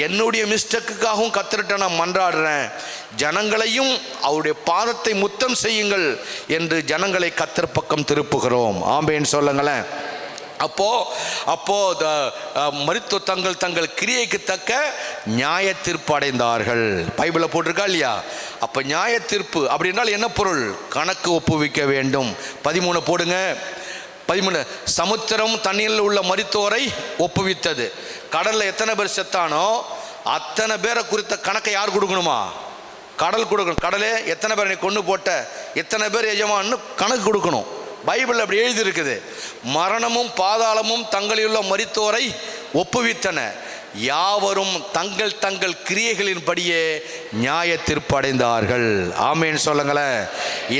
என்னுடைய மிஸ்டேக்குக்காகவும் கர்த்தர்கிட்ட நான் மன்றாடுறேன். ஜனங்களையும் அவருடைய பாதத்தை முத்தம் செய்யுங்கள் என்று ஜனங்களை கர்த்தர் பக்கம் திருப்புகிறோம். ஆமேன்னு சொல்லுங்களேன். அப்போ மரித்தோ தங்கள் கிரியைக்கு தக்க நியாய தீர்ப்பு அடைந்தார்கள். பைபிளில் போட்டிருக்கா இல்லையா? அப்போ நியாய தீர்ப்பு அப்படின்னால் என்ன பொருள்? கணக்கு ஒப்புவிக்க வேண்டும். 13 போடுங்க. 13, சமுத்திரம் தண்ணீரில் உள்ள மரித்தோரை ஒப்புவித்தது. கடலில் எத்தனை பேர் செத்தானோ அத்தனை பேரை குறித்த கணக்கை யார் கொடுக்கணுமா? கடல் கொடுக்கணும். கடலே எத்தனை பேர் நீ கொண்டு போட்ட, எத்தனை பேர் எஜமான்னு கணக்கு கொடுக்கணும். பைபிள் அப்படி எழுதியிருக்குது. மரணமும் பாதாளமும் தங்களிலுள்ள மரித்தோரை ஒப்புவித்தன, யாவரும் தங்கள் கிரியைகளின்படியே நியாய தீர்ப்பு அடைந்தார்கள். ஆமேன்னு சொல்லுங்களேன்.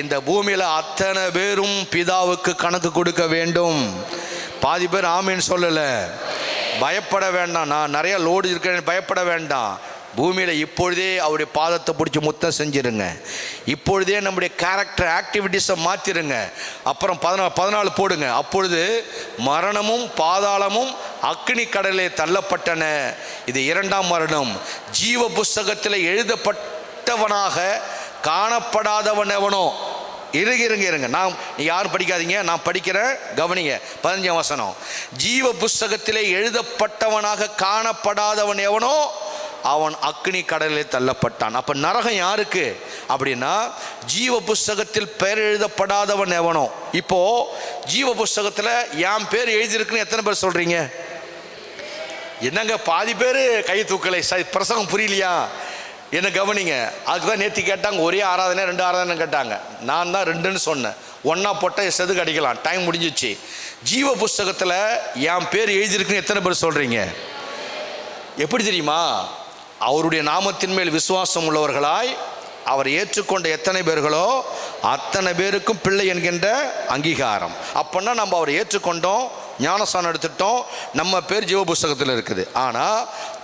இந்த பூமியில் அத்தனை பேரும் பிதாவுக்கு கணக்கு கொடுக்க வேண்டும். பாதி பேர் ஆமேன்னு சொல்லலை. பயப்பட வேண்டாம், நான் நிறைய லோடு இருக்கிறேன்னு பயப்பட வேண்டாம். பூமியில் இப்பொழுதே அவருடைய பாதத்தை பிடிச்சி முத்தம் செஞ்சிருங்க. இப்பொழுதே நம்முடைய கேரக்டர் ஆக்டிவிட்டீஸை மாற்றிடுங்க. அப்புறம் 14 போடுங்க. அப்பொழுது மரணமும் பாதாளமும் அக்னி கடலிலே தள்ளப்பட்டன. இது 2ஆம் மரணம். ஜீவ புஸ்தகத்தில் எழுதப்பட்டவனாக காணப்படாதவன் எவனோ. இருங்க, நீ யாரும் படிக்காதீங்க, நான் படிக்கிறேன், கவனிங்க. 15ஆம் வசனம். ஜீவ புஸ்தகத்திலே எழுதப்பட்டவனாக காணப்படாதவன் எவனோ அவன் அக்னி கடலில் தள்ளப்பட்டான். அப்ப நரகம் யாருக்கு அப்படின்னா, ஜீவ புஸ்தகத்தில் பெயர் எழுதப்படாதவன் எவனோ. இப்போ ஜீவ புஸ்தகத்துல என் பேர் எழுதியிருக்குன்னு எத்தனை பேர் சொல்றீங்க? என்னங்க பாதி பேர் கை தூக்கலை, பிரசங்கம் புரியலையா? என்ன கவனிங்க. அதுக்குதான் நேற்று கேட்டாங்க, ஒரே ஆராதனை 2 ஆராதனை கேட்டாங்க. நான் தான் 2ன்னு சொன்னேன். ஒன்னா போட்டால் எதுக்கு அடிக்கலாம், டைம் முடிஞ்சிச்சு. ஜீவ புஸ்தகத்தில் என் பேர் எழுதியிருக்குன்னு எத்தனை பேர் சொல்றீங்க? எப்படி தெரியுமா? அவருடைய நாமத்தின் மேல் விசுவாசம் உள்ளவர்களாய் அவர் ஏற்றுக்கொண்ட எத்தனை பேர்களோ அத்தனை பேருக்கும் பிள்ளை என்கின்ற அங்கீகாரம். அப்பன்னா நம்ம அவரை ஏற்றுக்கொண்டோம், ஞானஸ்தானம் எடுத்துட்டோம், நம்ம பேர் ஜீவ புஸ்தகத்தில் இருக்குது. ஆனால்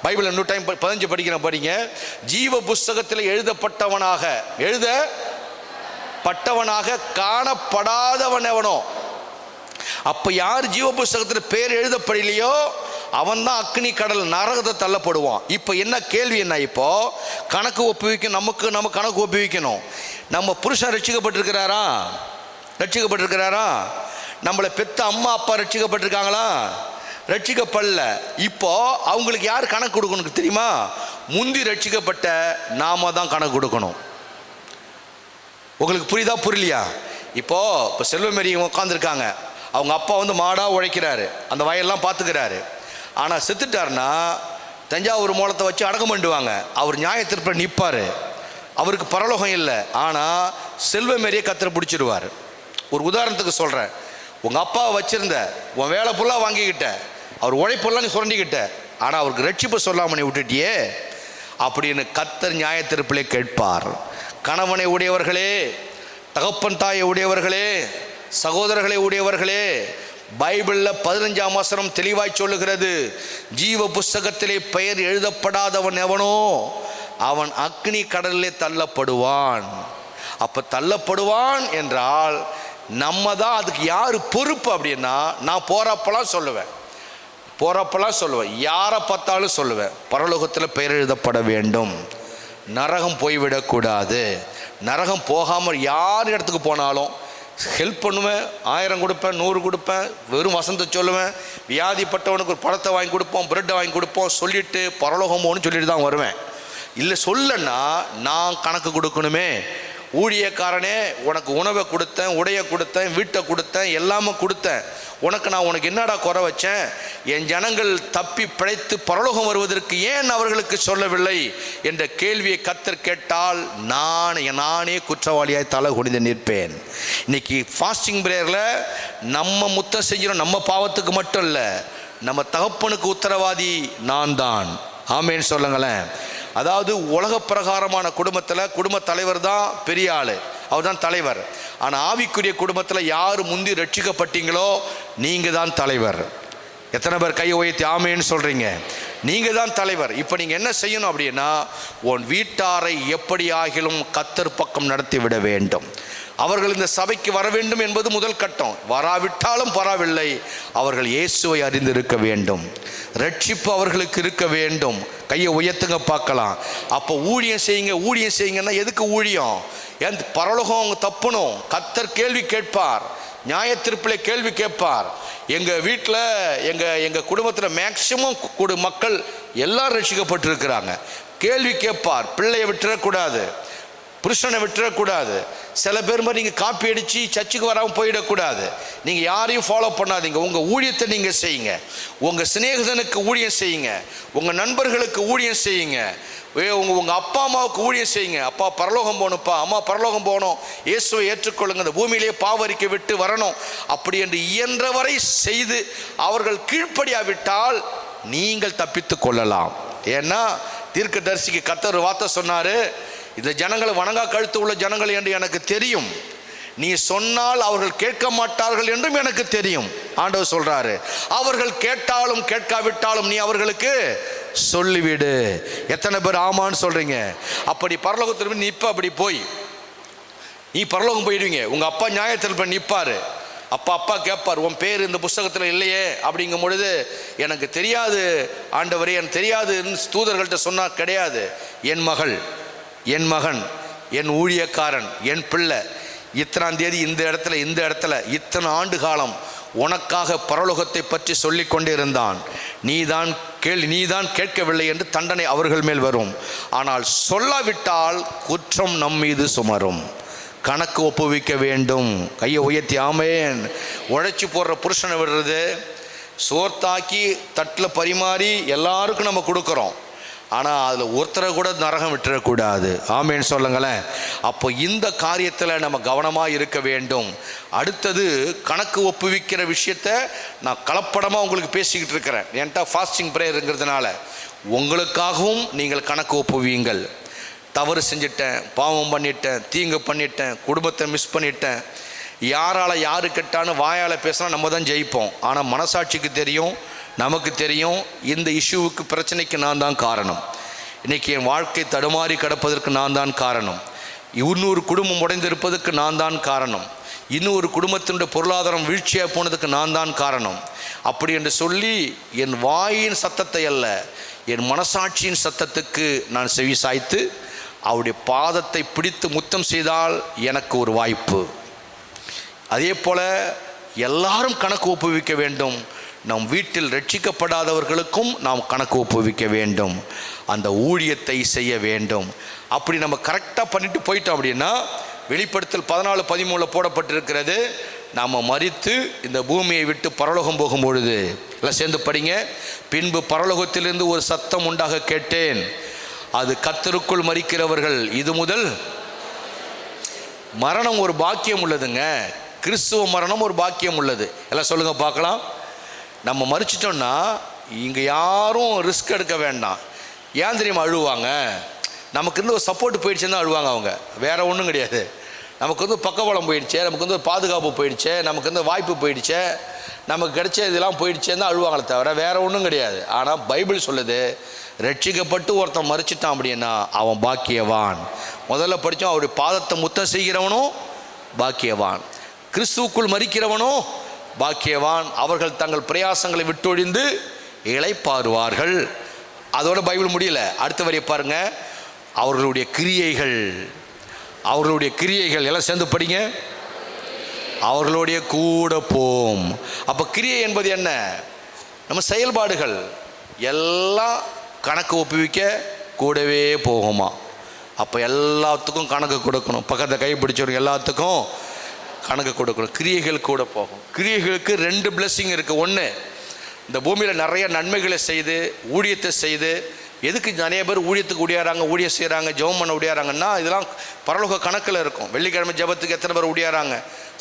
பைபிள் இன்னும் டைம் 15 படிங்க. ஜீவ புஸ்தகத்தில் எழுதப்பட்டவனாக காணப்படாதவன் எவனோ. அப்ப யார் ஜீவ புஸ்தகத்தில் பேர் எழுதப்படலையோ அவன் தான் அக்னி கடல் நரகத்தை தள்ளப்படுவான். இப்போ என்ன கேள்வி என்ன? இப்போ கணக்கு ஒப்புவிக்கணும், நம்ம கணக்கு ஒப்புவிக்கணும். நம்ம புருஷன் ரட்சிக்கப்பட்டிருக்கிறாரா? நம்மளை பெத்த அம்மா அப்பா ரட்சிக்கப்பட்டிருக்காங்களா? ரட்சிக்கப்படல. இப்போ அவங்களுக்கு யார் கணக்கு கொடுக்கணும் தெரியுமா? முந்தி ரட்சிக்கப்பட்ட நாம தான் கணக்கு கொடுக்கணும். உங்களுக்கு புரியுதா புரியலையா? இப்போ செல்வமேரி உட்காந்துருக்காங்க. அவங்க அப்பா மாடா உழைக்கிறாரு, அந்த வயல்லாம் பார்த்துக்கிறாரு. ஆனால் செத்துட்டாருன்னா தஞ்சாவூர் மூலத்தை வச்சு அடக்கம் பண்ணுவாங்க. அவர் நியாயத்திற்ப நிற்பார். அவருக்கு பரலோகம் இல்லை. ஆனால் செல்வமேரியை கத்தரை பிடிச்சிருவார். ஒரு உதாரணத்துக்கு சொல்கிறேன். உங்கள் அப்பா வச்சிருந்த உன் வேலை ஃபுல்லாக வாங்கிக்கிட்ட, அவர் உழைப்பெல்லாம் நீ சுரண்டிக்கிட்ட, ஆனால் அவருக்கு ரட்சிப்பு சொல்லாமல் நீ விட்டுட்டியே அப்படின்னு கத்தர் நியாயத்திற்பலே கேட்பார். கணவனை உடையவர்களே, தகப்பன் தாயை உடையவர்களே, சகோதரர்களை உடையவர்களே, பைபிளில் 15ஆம் வசனம் தெளிவாய் சொல்லுகிறது, ஜீவ புஸ்தகத்திலே பெயர் எழுதப்படாதவன் எவனோ அவன் அக்னி கடலிலே தள்ளப்படுவான். அப்ப தள்ளப்படுவான் என்றால் நம்ம தான் அதுக்கு யாரு பொறுப்பு அப்படின்னா, நான் போறப்பெல்லாம் சொல்லுவேன், யாரை பார்த்தாலும் சொல்லுவேன், பரலோகத்தில் பெயர் எழுதப்பட வேண்டும், நரகம் போய்விடக்கூடாது. நரகம் போகாமல் யார் இடத்துக்கு போனாலும் ஹெல்ப் பண்ணுவேன், 1000 கொடுப்பேன், 100 கொடுப்பேன், வெறும் வசந்த சொல்லுவேன், வியாதிப்பட்டவனுக்கு ஒரு பழத்தை வாங்கி கொடுப்போம், பிரெட்டை வாங்கி கொடுப்போம், சொல்லிட்டு பரலோகம் போகணும்னு சொல்லிட்டு தான் வருவேன். இல்லை சொல்லன்னா நான் கணக்கு கொடுக்கணுமே. ஊழியக்காரனே, உனக்கு உணவை கொடுத்தேன், உடையை கொடுத்தேன், வீட்டை கொடுத்தேன், எல்லாமே கொடுத்தேன், உனக்கு என்னடா குறை வச்சேன்? என் ஜனங்கள் தப்பி பிழைத்து பரலோகம் வருவதற்கு ஏன் அவர்களுக்கு சொல்லவில்லை என்ற கேள்வியை கத்தர் கேட்டால் நானே குற்றவாளியாய் தலை குனிந்து நிற்பேன். இன்னைக்கு ஃபாஸ்டிங் பிரேயரில் நம்ம முத்தம் செஞ்சிடும், நம்ம பாவத்துக்கு மட்டும் இல்லை, நம்ம தகப்பனுக்கு உத்தரவாதி நான் தான். ஆமேன்னு சொல்லுங்களேன். அதாவது உலக பிரகாரமான குடும்பத்தில் குடும்ப தலைவர் தான் பெரிய ஆள், அவர் தான் தலைவர். ஆனால் ஆவிக்குரிய குடும்பத்தில் யார் முந்தி ரட்சிக்கப்பட்டீங்களோ நீங்கள் தான் தலைவர். எத்தனை பேர் கையை உயர்த்தி ஆமேன்னு சொல்கிறீங்க? நீங்கள் தான் தலைவர். இப்போ நீங்கள் என்ன செய்யணும் அப்படின்னா, உன் வீட்டாரை எப்படி ஆகிலும் கத்தர் பக்கம் நடத்தி விட வேண்டும். அவர்கள் இந்த சபைக்கு வர வேண்டும் என்பது முதல் கட்டம். வராவிட்டாலும் பரவாயில்லை, அவர்கள் இயேசுவை அறிந்திருக்க வேண்டும், ரட்சிப்பு அவர்களுக்கு இருக்க வேண்டும். கையை உயர்த்துங்க பார்க்கலாம். அப்போ ஊழியம் செய்யுங்கன்னா எதுக்கு ஊழியம்? ஏன் பரலோகம் அவங்க தப்பணும். கத்தர் கேள்வி கேட்பார், நியாயத்தீர்ப்பிலே கேள்வி கேட்பார். எங்கள் வீட்டில் எங்கள் குடும்பத்தில் மேக்சிமம் மக்கள் எல்லாரும் ரட்சிக்கப்பட்டிருக்கிறாங்க. கேள்வி கேட்பார். பிள்ளையை விட்டுறக்கூடாது, புருஷனை விட்டுறக்கூடாது. சில பேர் மாதிரி நீங்கள் காப்பி அடித்து சர்ச்சுக்கு வராமல் போயிடக்கூடாது. நீங்கள் யாரையும் ஃபாலோ பண்ணாதீங்க. உங்கள் ஊழியத்தை நீங்கள் செய்யுங்க. உங்கள் சிநேகிதனுக்கு ஊழியம் செய்யுங்க, உங்கள் நண்பர்களுக்கு ஊழியம் செய்யுங்க, உங்கள் அப்பா அம்மாவுக்கு ஊழியம் செய்யுங்க. அப்பா பரலோகம் போகணும்ப்பா, அம்மா பரலோகம் போகணும், இயேசுவை ஏற்றுக்கொள்ளுங்க, இந்த பூமியிலேயே பாவரிக்கை விட்டு வரணும், அப்படி என்று இயன்றவரை செய்து அவர்கள் கீழ்ப்படியாவிட்டால் நீங்கள் தப்பித்து கொள்ளலாம். ஏன்னா தீர்க்கதரிசிக்கு கர்த்தர் ஒரு வார்த்தை சொன்னார், இந்த ஜனங்களை வணங்கா கழுத்து உள்ள ஜனங்கள் என்று எனக்கு தெரியும், நீ சொன்னால் அவர்கள் கேட்க மாட்டார்கள் என்றும் எனக்கு தெரியும். ஆண்டவர் சொல்றாரு, அவர்கள் கேட்டாலும் கேட்காவிட்டாலும் நீ அவர்களுக்கு சொல்லிவிடு. எத்தனை பேர் ஆமான்னு சொல்றீங்க? அப்படி பரலோகத்தில் நிற்ப, அப்படி போய் நீ பரலோகம் போயிடுவீங்க. உங்க அப்பா நியாயத்தில் நிற்பாரு. அப்பா கேட்பார், உன் பேர் இந்த புஸ்தகத்தில் இல்லையே அப்படிங்கும் பொழுது, எனக்கு தெரியாது ஆண்டவரே, எனக்கு தெரியாது தூதர்கள்ட்ட சொன்னா கிடையாது. என் மகள், என் மகன், என் ஊழியக்காரன், என் பிள்ளை இத்தனாம் தேதி இந்த இடத்துல இத்தனை ஆண்டு காலம் உனக்காக பரலோகத்தை பற்றி சொல்லி கொண்டிருந்தான். நீதான் கேட்கவில்லை என்று தண்டனை அவர்கள் மேல் வரும். ஆனால் சொல்லாவிட்டால் குற்றம் நம் மீது சுமரும். கணக்கு ஒப்புவிக்க வேண்டும். கையை உயர்த்தி ஆமேன். உழைச்சி போடுற புருஷனை விடுறது, சோர்த்தாக்கி தட்டில் பரிமாறி எல்லாருக்கும் நம்ம கொடுக்குறோம். ஆனால் அதில் ஒருத்தரை கூட நரகம் விட்டுறக்கூடாது. ஆமேன்னு சொல்லுங்களேன். அப்போ இந்த காரியத்தில் நம்ம கவனமாக இருக்க வேண்டும். அடுத்தது கணக்கு ஒப்புவிக்கிற விஷயத்தை நான் கலப்படமாக உங்களுக்கு பேசிக்கிட்டு இருக்கிறேன். ஏன்ட்டா ஃபாஸ்டிங் ப்ரேயருங்கிறதுனால உங்களுக்காகவும் நீங்கள் கணக்கு ஒப்புவீங்கள். தவறு செஞ்சிட்டேன், பாவம் பண்ணிட்டேன், தீங்கு பண்ணிட்டேன், குடும்பத்தை மிஸ் பண்ணிட்டேன், யாரால் யாரு கெட்டான்னு வாயால் பேசினா நம்ம தான் ஜெயிப்போம். ஆனால் மனசாட்சிக்கு தெரியும், நமக்கு தெரியும், இந்த இஷ்யூவுக்கு பிரச்சனைக்கு நான் தான் காரணம், இன்றைக்கி என் வாழ்க்கை தடுமாறி கிடப்பதற்கு நான் தான் காரணம், இன்னொரு குடும்பம் உடைந்திருப்பதற்கு நான் தான் காரணம், இன்னொரு குடும்பத்தினுடைய பொருளாதாரம் வீழ்ச்சியாக போனதுக்கு நான் தான் காரணம். அப்படி என்று சொல்லி என் வாயின் சத்தத்தை அல்ல, என் மனசாட்சியின் சத்தத்துக்கு நான் செவி சாய்த்து அவருடைய பாதத்தை பிடித்து முத்தம் செய்தால் எனக்கு ஒரு வாய்ப்பு. அதே போல் எல்லாரும் கணக்கு ஒப்புவிக்க வேண்டும். நம் வீட்டில் ரட்சிக்கப்படாதவர்களுக்கும் நாம் கணக்கு ஒப்புவிக்க வேண்டும். அந்த ஊழியத்தை செய்ய வேண்டும். அப்படி நம்ம கரெக்டாக பண்ணிட்டு போயிட்டோம் அப்படின்னா, வெளிப்படுத்தல் 14:13 போடப்பட்டிருக்கிறது, நாம் மரித்து இந்த பூமியை விட்டு பரலோகம் போகும் பொழுது, எல்லாம் சேர்ந்து படிங்க. பின்பு பரலோகத்திலிருந்து ஒரு சத்தம் உண்டாக கேட்டேன், அது கர்த்தருக்குள் மரிக்கிறவர்கள் இது முதல். மரணம் ஒரு பாக்கியம் உள்ளதுங்க. கிறிஸ்துவ மரணம் ஒரு பாக்கியம் உள்ளது. எல்லாம் சொல்லுங்க பார்க்கலாம். நம்ம மரிச்சிட்டோம்னா இங்கே யாரும் ரிஸ்க் எடுக்க வேண்டாம். ஏன் தெரியுமா அழுவாங்க? நமக்கு இருந்து ஒரு சப்போர்ட் போயிடுச்சுன்னு தான் அழுவாங்க அவங்க, வேற ஒன்றும் கிடையாது. நமக்கு வந்து பக்கபலம் போயிடுச்சே, நமக்கு வந்து ஒரு பாதுகாப்பு போயிடுச்சே, நமக்கு வந்து வாய்ப்பு போயிடுச்சே, நமக்கு கிடைச்ச இதெல்லாம் போயிடுச்சேன்னு தான் அழுவாங்களே தவிர வேற ஒன்றும் கிடையாது. ஆனால் பைபிள் சொல்லுது, ரட்சிக்கப்பட்டு ஒருத்தன் மறிச்சிட்டான் அப்படின்னா அவன் பாக்கியவான். முதல்ல படித்தோம், அவருடைய பாதத்தை முத்தம் செய்கிறவனும் பாக்கியவான், கிறிஸ்துவுக்குள் மரிக்கிறவனோ பாக்கியவான். அவர்கள் தங்கள் பிரயாசங்களை விட்டொழிந்து இளைப்பாறுவார்கள். அதோட பைபிள் முடியல, அடுத்த வரியை பாருங்க. அவர்களுடைய கிரியைகள் எல்லாம் சேர்ந்து படிங்க. அவர்களுடைய கூட போம். அப்போ கிரியை என்பது என்ன? நம்ம செயல்பாடுகள் எல்லாம் கணக்கு ஒப்புவிக்க கூடவே போகுமா? அப்போ எல்லாத்துக்கும் கணக்கு கொடுக்கணும். பக்கத்தை கைப்பிடிச்சவங்க எல்லாத்துக்கும் கணக்கு கொடுக்கணும். கிரியைகள் கூட போகும். கிரியைகளுக்கு 2 பிளெஸிங் இருக்குது. ஒன்று, இந்த பூமியில் நிறைய நன்மைகளை செய்து ஊழியத்தை செய்து, எதுக்கு நிறைய பேர் ஊழியத்துக்கு ஊழியாராங்க, ஊழியம் செய்கிறாங்க, ஜெபம் பண்ண ஊழியாராங்கன்னா இதெல்லாம் பரலோக கணக்கில் இருக்கும். வெள்ளிக்கிழமை ஜெபத்துக்கு எத்தனை பேர் ஊழியாராங்க,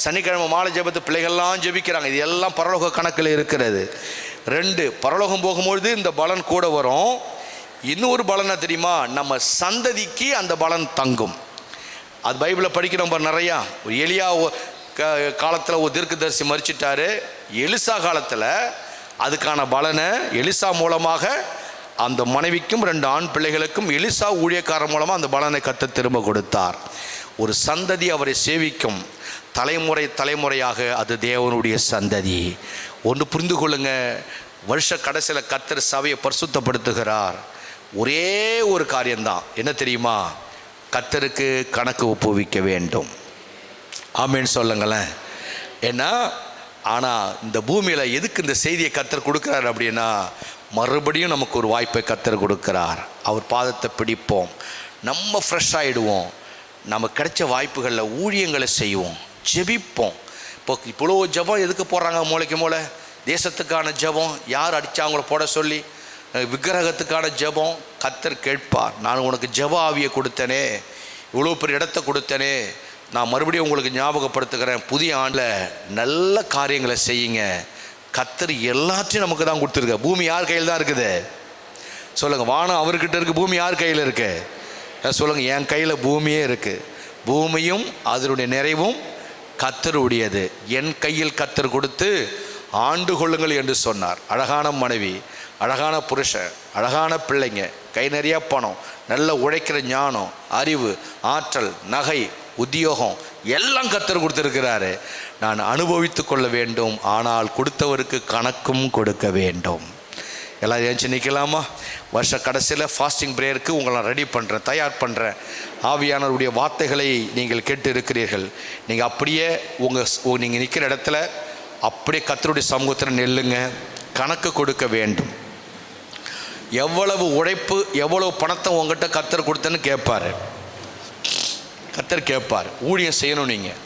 சனிக்கிழமை மாலை ஜெபத்து பிள்ளைகள்லாம் ஜெபிக்கிறாங்க, இது எல்லாம் பரலோக கணக்கில் இருக்கிறது. 2, பரலோகம் போகும்பொழுது இந்த பலன் கூட வரும். இன்னொரு பலனை தெரியுமா? நம்ம சந்ததிக்கு அந்த பலன் தங்கும். அது பைபிளில் படிக்கிறோம் நிறையா. எலியா காலத்தில் ஒரு தீர்க்கதரிசி மரிச்சிட்டாரு. எலிசா காலத்தில் அதுக்கான பலனை எலிசா மூலமாக அந்த மனைவிக்கும் 2 ஆண் பிள்ளைகளுக்கும் எலிசா ஊழியக்காரர் மூலமாக அந்த பலனை கர்த்தர் திரும்ப கொடுத்தார். ஒரு சந்ததி அவரை சேவிக்கும். தலைமுறையாக அது தேவனுடைய சந்ததி. ஒன்று புரிந்து கொள்ளுங்க, வருஷ கடைசியில் கர்த்தர் சபையை பரிசுத்தப்படுத்துகிறார். ஒரே ஒரு காரியம்தான், என்ன தெரியுமா? கர்த்தருக்கு கணக்கு ஒப்புவிக்க வேண்டும். ஆமேன்னு சொல்லுங்களேன். ஏன்னா ஆனால் இந்த பூமியில் எதுக்கு இந்த செய்தியை கர்த்தர் கொடுக்குறார் அப்படின்னா, மறுபடியும் நமக்கு ஒரு வாய்ப்பை கர்த்தர் கொடுக்குறார். அவர் பாதத்தை பிடிப்போம், நம்ம ஃப்ரெஷ் ஆகிடுவோம், நம்ம கிடைச்ச வாய்ப்புகளில் ஊழியங்களை செய்வோம், ஜெபிப்போம். இவ்வளோ ஜெபம் எதுக்கு போடுறாங்க? மூளைக்கு தேசத்துக்கான ஜெபம், யார் அடித்தாங்களோ போட சொல்லி, விக்கிரகத்துக்கான ஜெபம். கர்த்தர் கேட்பார், நான் உனக்கு ஜெப ஆவியை கொடுத்தனே, இவ்வளோ பெரிய இடத்த கொடுத்தனே, நான் மறுபடியும் உங்களுக்கு ஞாபகப்படுத்துகிறேன், புதிய ஆண்டில் நல்ல காரியங்களை செய்யுங்க. கர்த்தர் எல்லாத்தையும் நமக்கு தான் கொடுத்துருக்க. பூமி யார் கையில் தான் இருக்குது? சொல்லுங்கள். வானம் அவர்கிட்ட இருக்குது, பூமி யார் கையில் இருக்கு? சொல்லுங்கள். என் கையில் பூமியே இருக்குது. பூமியும் அதனுடைய நிறைவும் கர்த்தருடையது. என் கையில் கர்த்தர் கொடுத்து ஆண்டு கொள்ளுங்கள் என்று சொன்னார். அழகான மனைவி, அழகான புருஷன், அழகான பிள்ளைங்க, கை நிறைய பணம், நல்ல உழைக்கிற ஞானம், அறிவு, ஆற்றல், நகை, உத்தியோகம் எல்லாம் கர்த்தர் கொடுத்துருக்கிறாரு. நான் அனுபவித்து கொள்ள வேண்டும். ஆனால் கொடுத்தவருக்கு கணக்கும் கொடுக்க வேண்டும். எல்லாம் ஏஞ்சி நிற்கலாமா? வருஷ கடைசியில் ஃபாஸ்டிங் ப்ரேயருக்கு உங்களை ரெடி பண்ணுறேன், தயார் பண்ணுறேன். ஆவியானவருடைய வார்த்தைகளை நீங்கள் கேட்டு இருக்கிறீர்கள். நீங்கள் அப்படியே நீங்கள் நிற்கிற இடத்துல அப்படியே கர்த்தருடைய சமூகத்தில் நில்லுங்க. கணக்கு கொடுக்க வேண்டும். எவ்வளவு உழைப்பு, எவ்வளவு பணத்தை உங்ககிட்ட கர்த்தர் கொடுத்தேன்னு கேட்பார். கர்த்தர் கேட்பார். ஊழியம் செய்யணும், நீங்கள்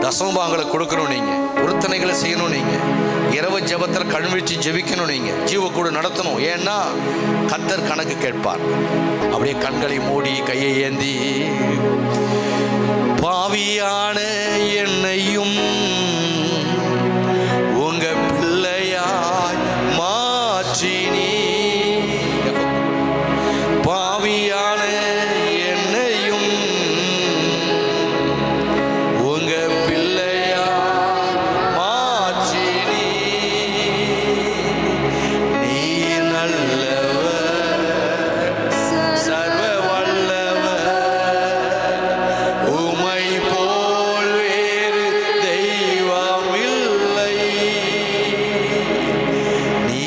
தசமபாகங்களை கொடுக்கணும், நீங்கள் பொருத்தனைகளை செய்யணும், நீங்கள் இரவு ஜெபத்தில் கண்விழிச்சு ஜெபிக்கணும், நீங்கள் ஜீவக்கூடு நடத்தணும். ஏன்னா கர்த்தர் கணக்கு கேட்பார். அப்படியே கண்களை மூடி கையை ஏந்தி, பாவியான என்னையும் உங்க பிள்ளையாய் மாற்றினீ, பாவியான என்னையும் உங்க பிள்ளையாய் மாற்றினீ, நீ நல்லவர் சர்வ வல்லவர், உமை போல் வேறு தெய்வம் இல்லை, நீ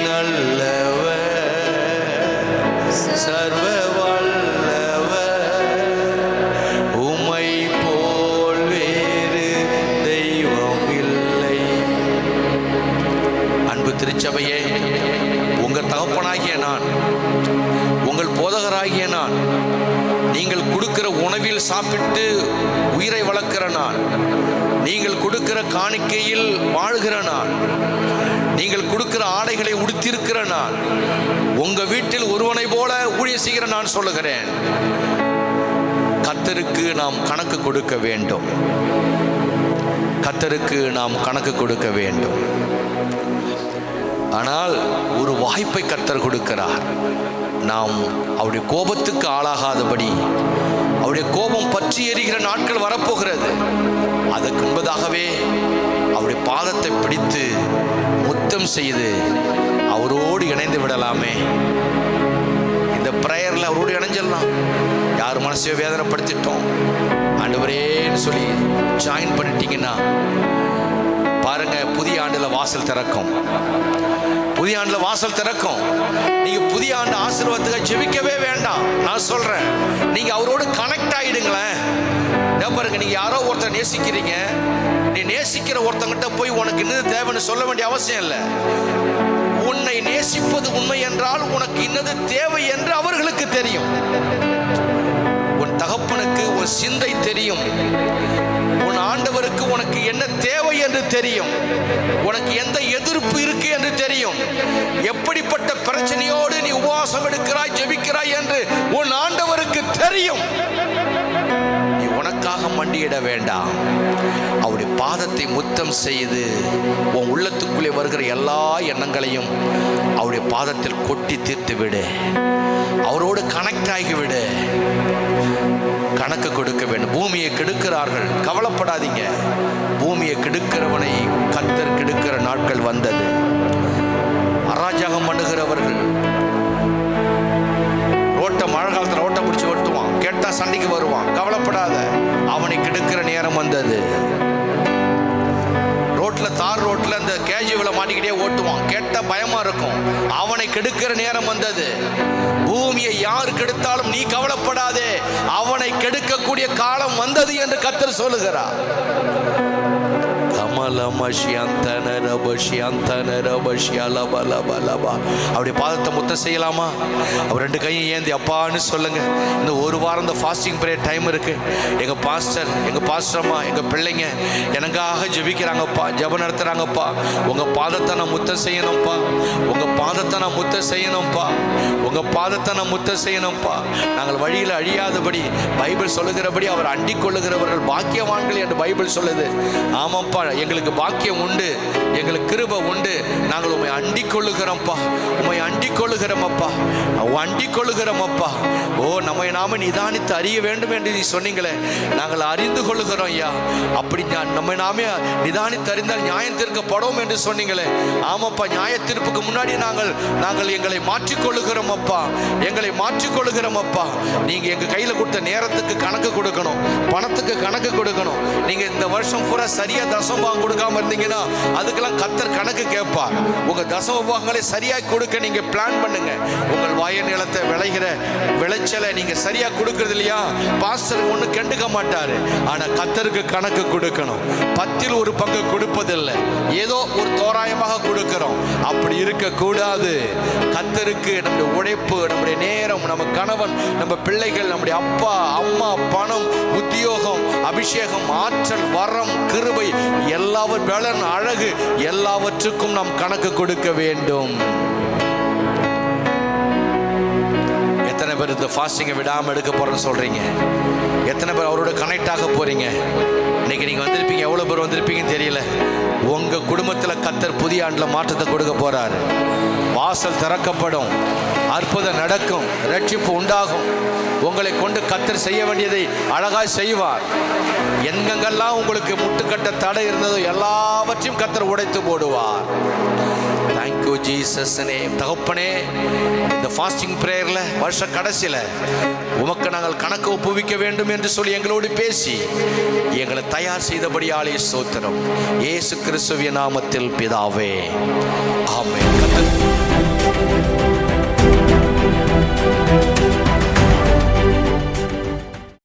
நல்லவர் சர்வ வல்லவர், உமை போல் வேறு தெய்வம் இல்லை. அன்பு திருச்சபையே, உங்கள் தகப்பனாகிய நான், உங்கள் போதகராகிய நான், நீங்கள் கொடுக்கிற உணவில் சாப்பிட்டு உயிரை வளர்க்கிற நான், நீங்கள் கொடுக்கிற காணிக்கையில் வாழ்கிற நான், நீங்கள் கொடுக்கிற ஆடைகளை உடுத்திருக்கிற நான், உங்க வீட்டில் ஒருவனை போல ஊழியம் செய்கிற நான் சொல்லுகிறேன். கர்த்தருக்கு நாம் கணக்கு கொடுக்க வேண்டும். கர்த்தருக்கு நாம் கணக்கு கொடுக்க வேண்டும். ஆனால் ஒரு வாய்ப்பை கர்த்தர் கொடுக்கிறார். நாம் அவருடைய கோபத்துக்கு ஆளாகாதபடி, அவருடைய கோபம் பற்றி எரிகிற நாட்கள் வரப்போகிறது. அதற்கு முன்பதாகவே அவருடைய பாதத்தை பிடித்து முத்தம் செய்து அவரோடு இணைந்து விடலாமே. இந்த பிரேயரில் அவரோடு இணைஞ்சிடலாம். யார் மனசையோ வேதனைப்படுத்திட்டோம் ஆண்டவரேன்னு சொல்லி ஜாயின் பண்ணிட்டீங்கன்னா பாருங்க, புதிய ஆண்டுல வாசல் திறக்கும். புதிய ஆண்டுல வாசல் திறக்கும். நீங்க புதிய ஆண்டு ஆசீர்வாதத்துக்கு ஜெபிக்கவே வேண்டாம். நான் சொல்றேன், நீங்க அவரோடு கனெக்ட் ஆயிடுங்களேன். பாருங்க, நீங்க யாரோ ஒருத்தர் நேசிக்கிறீங்க, நீ நேசிக்கிற ஒருத்தங்கிட்ட போய் உனக்கு இன்னது தேவைன்னு சொல்ல வேண்டிய அவசியம் இல்லை. உன்னை நேசிப்பது உண்மை என்றால் உனக்கு இன்னது தேவை என்று அவர்களுக்கு தெரியும். உன் தகப்பனுக்கு உன் சிந்தை தெரியும். உன் ஆண்டவருக்கு உனக்கு என்ன தேவை என்று தெரியும். உனக்கு எந்த எதிர்ப்பு இருக்கு என்று தெரியும். எப்படிப்பட்ட பிரச்சனையோடு நீ உபவாசம் எடுக்கிறாய், ஜெபிக்கிறாய் என்று உன் ஆண்டவருக்கு தெரியும். நீ உனக்காக மண்டியிட வேண்டாம். அவருடைய பாதத்தை முத்தம் செய்து உன் உள்ளத்துக்குள்ளே வருகிற எல்லா எண்ணங்களையும் அவருடைய பாதத்தில் கொட்டி தீர்த்து விடு. அவரோடு கனெக்ட் ஆகிவிடு. கணக்கு கொடுக்க வேண்டும். பூமியை கெடுக்கிறார்கள், கவலைப்படாதீங்க. பூமியை கெடுக்கிறவனை கர்த்தர் கெடுக்கிற நாட்கள் வந்தது. அராஜகம் பண்ணுகிறவர்கள் ரோட்டை, மழை காலத்தில் ரோட்டை பிடிச்சி ஓட்டுவான், கேட்டா சண்டைக்கு வருவான். கவலைப்படாத, அவனை கெடுக்கிற நேரம் வந்தது. ரோட்ல, தார் ரோட்ல அந்த கேஜுவலை மாட்டிக்கிட்டே ஓட்டுவான், கேட்ட பயமா இருக்கும். அவனை கெடுக்கிற நேரம் வந்தது. பூமியை யார் கெடுத்தாலும் நீ கவலைப்படாதே, அவனை கெடுக்கக்கூடிய காலம் வந்தது என்று கர்த்தர் சொல்லுகிறார். அவருடைய பாதத்தை முத்தம் செய்யலாமா? அவர் ரெண்டு கையும் ஏந்தி அப்பான்னு சொல்லுங்க. இந்த ஒரு வாரம் இந்த ஃபாஸ்டிங் பிரேயர் டைம் இருக்கு. எங்க பாஸ்டர், எங்க பாஸ்டர்மா, எங்க பிள்ளைங்க எனக்காக ஜெபிக்கிறாங்கப்பா, ஜெபம் நடத்துறாங்கப்பா. உங்க பாதத்தை நான் முத்தம் செய்யணும்ப்பா, உங்க பாதத்தை நான் முத்தம் செய்யணும்ப்பா, உங்க பாதத்தை நான் முத்தம் செய்யணும்ப்பா. நாங்கள் வழியில் அழியாதபடி பைபிள் சொல்லுகிறபடி அவர் அண்டிக் கொள்ளுகிறவர்கள் பாக்கியவான்கள் என்று பைபிள் சொல்லுது. ஆமாப்பா, எங்களுக்கு பாக்கியம் உண்டு, எங்களுக்கு கிருபை உண்டு. நாங்கள் உம்மை அண்டிக் கொள்ளுகிறோம்ப்பா, உம்மை அண்டிக் கொள்ளுகிறோமப்பா, அண்டிக் கொள்ளுகிறோமப்பா. ஓ, நம்மை நாம நிதானித்து அறிய வேண்டும் என்று நீ சொன்னீங்களே, நாங்கள் அறிந்து கொள்ளுகிறோம் ஐயா. அப்படி நம்மை நாமே நிதானித்து அறிந்தால் நியாயம் தீர்க்கப்படும் என்று சொன்னீங்களே. ஆமாப்பா, நியாய தீர்ப்புக்கு முன்னாடி நாங்கள் எங்களை மாற்றிக்கொள்ளுகிறோம் அப்பா, எங்களை மாற்றிக்கொள்ளுகிறோம் அப்பா. நீங்க எங்க கையில கொடுத்த நேரத்துக்கு கணக்கு கொடுக்கணும், பணத்துக்கு கணக்கு கொடுக்கணும். நீங்க இந்த வருஷம் பூரா சரியா தசமபாகம் கொடுக்காம இருந்தீங்கன்னா அதுக்கெல்லாம் கர்த்தர் கணக்கு கேட்பார். உங்க தசம பாகங்களை சரியாய் கொடுக்க நீங்க பிளான் பண்ணுங்க. உங்கள் வய நிலத்தை விளைகிற விளைச்சலை நீங்க சரியா கொடுக்கறது இல்லையா, பாஸ்டர் ஒண்ணு கண்டுக்க மாட்டாரு. ஆனா கர்த்தருக்கு கணக்கு கொடுக்கணும். 10ல் 1 பங்கு கொடுப்பதில்லை, ஏதோ ஒரு தோராயமாக கொடுக்கிறோம். அப்படி இருக்க கூடாது. கர்த்தருக்கு நம்முடைய உழைப்பு, நம்முடைய நேரம், நம்ம கணவன், நம்ம பிள்ளைகள், நம்முடைய அப்பா அம்மா, பணம், உத்தியோகம், அபிஷேகம், ஆற்றல், வரம், கிருபை, எல்லாவற்ற பலன், அழகு, எல்லாவற்றுக்கும் நாம் கணக்கு கொடுக்க வேண்டும். எத்தனை பேர் இந்த ஃபாஸ்டிங்கை விடாமல் எடுக்க போறேன்னு சொல்றீங்க? எத்தனை பேர் அவரோட கனெக்ட் ஆக போறீங்க? இன்னைக்கு நீங்க வந்திருப்பீங்க, எவ்வளவு பேர் வந்திருப்பீங்கன்னு தெரியல. உங்க குடும்பத்தில் கர்த்தர் புதிய ஆண்டுல மாற்றத்தை கொடுக்க போறாரு. வாசல் திறக்கப்படும், அற்புதம் நடக்கும், ரட்சிப்பு உண்டாகும். உங்களை கொண்டு கர்த்தர் செய்ய வேண்டியதை அழகாய் செய்வார். எங்கெங்கெல்லாம் உங்களுக்கு முட்டுக்கட்ட தடை இருந்ததோ எல்லாவற்றையும் கர்த்தர் உடைத்து போடுவார். Thank you Jesus name. தகப்பனே, இந்த ஃபாஸ்டிங் பிரேயர்ல வருஷ கடைசியில் உமக்கு நாங்கள் கணக்கு ஒப்புவிக்க வேண்டும் என்று சொல்லி எங்களோடு பேசி எங்களை தயார் செய்தபடியாலே ஸ்தோத்திரம். இயேசு கிறிஸ்துவின் நாமத்தில் பிதாவே, ஆமென்.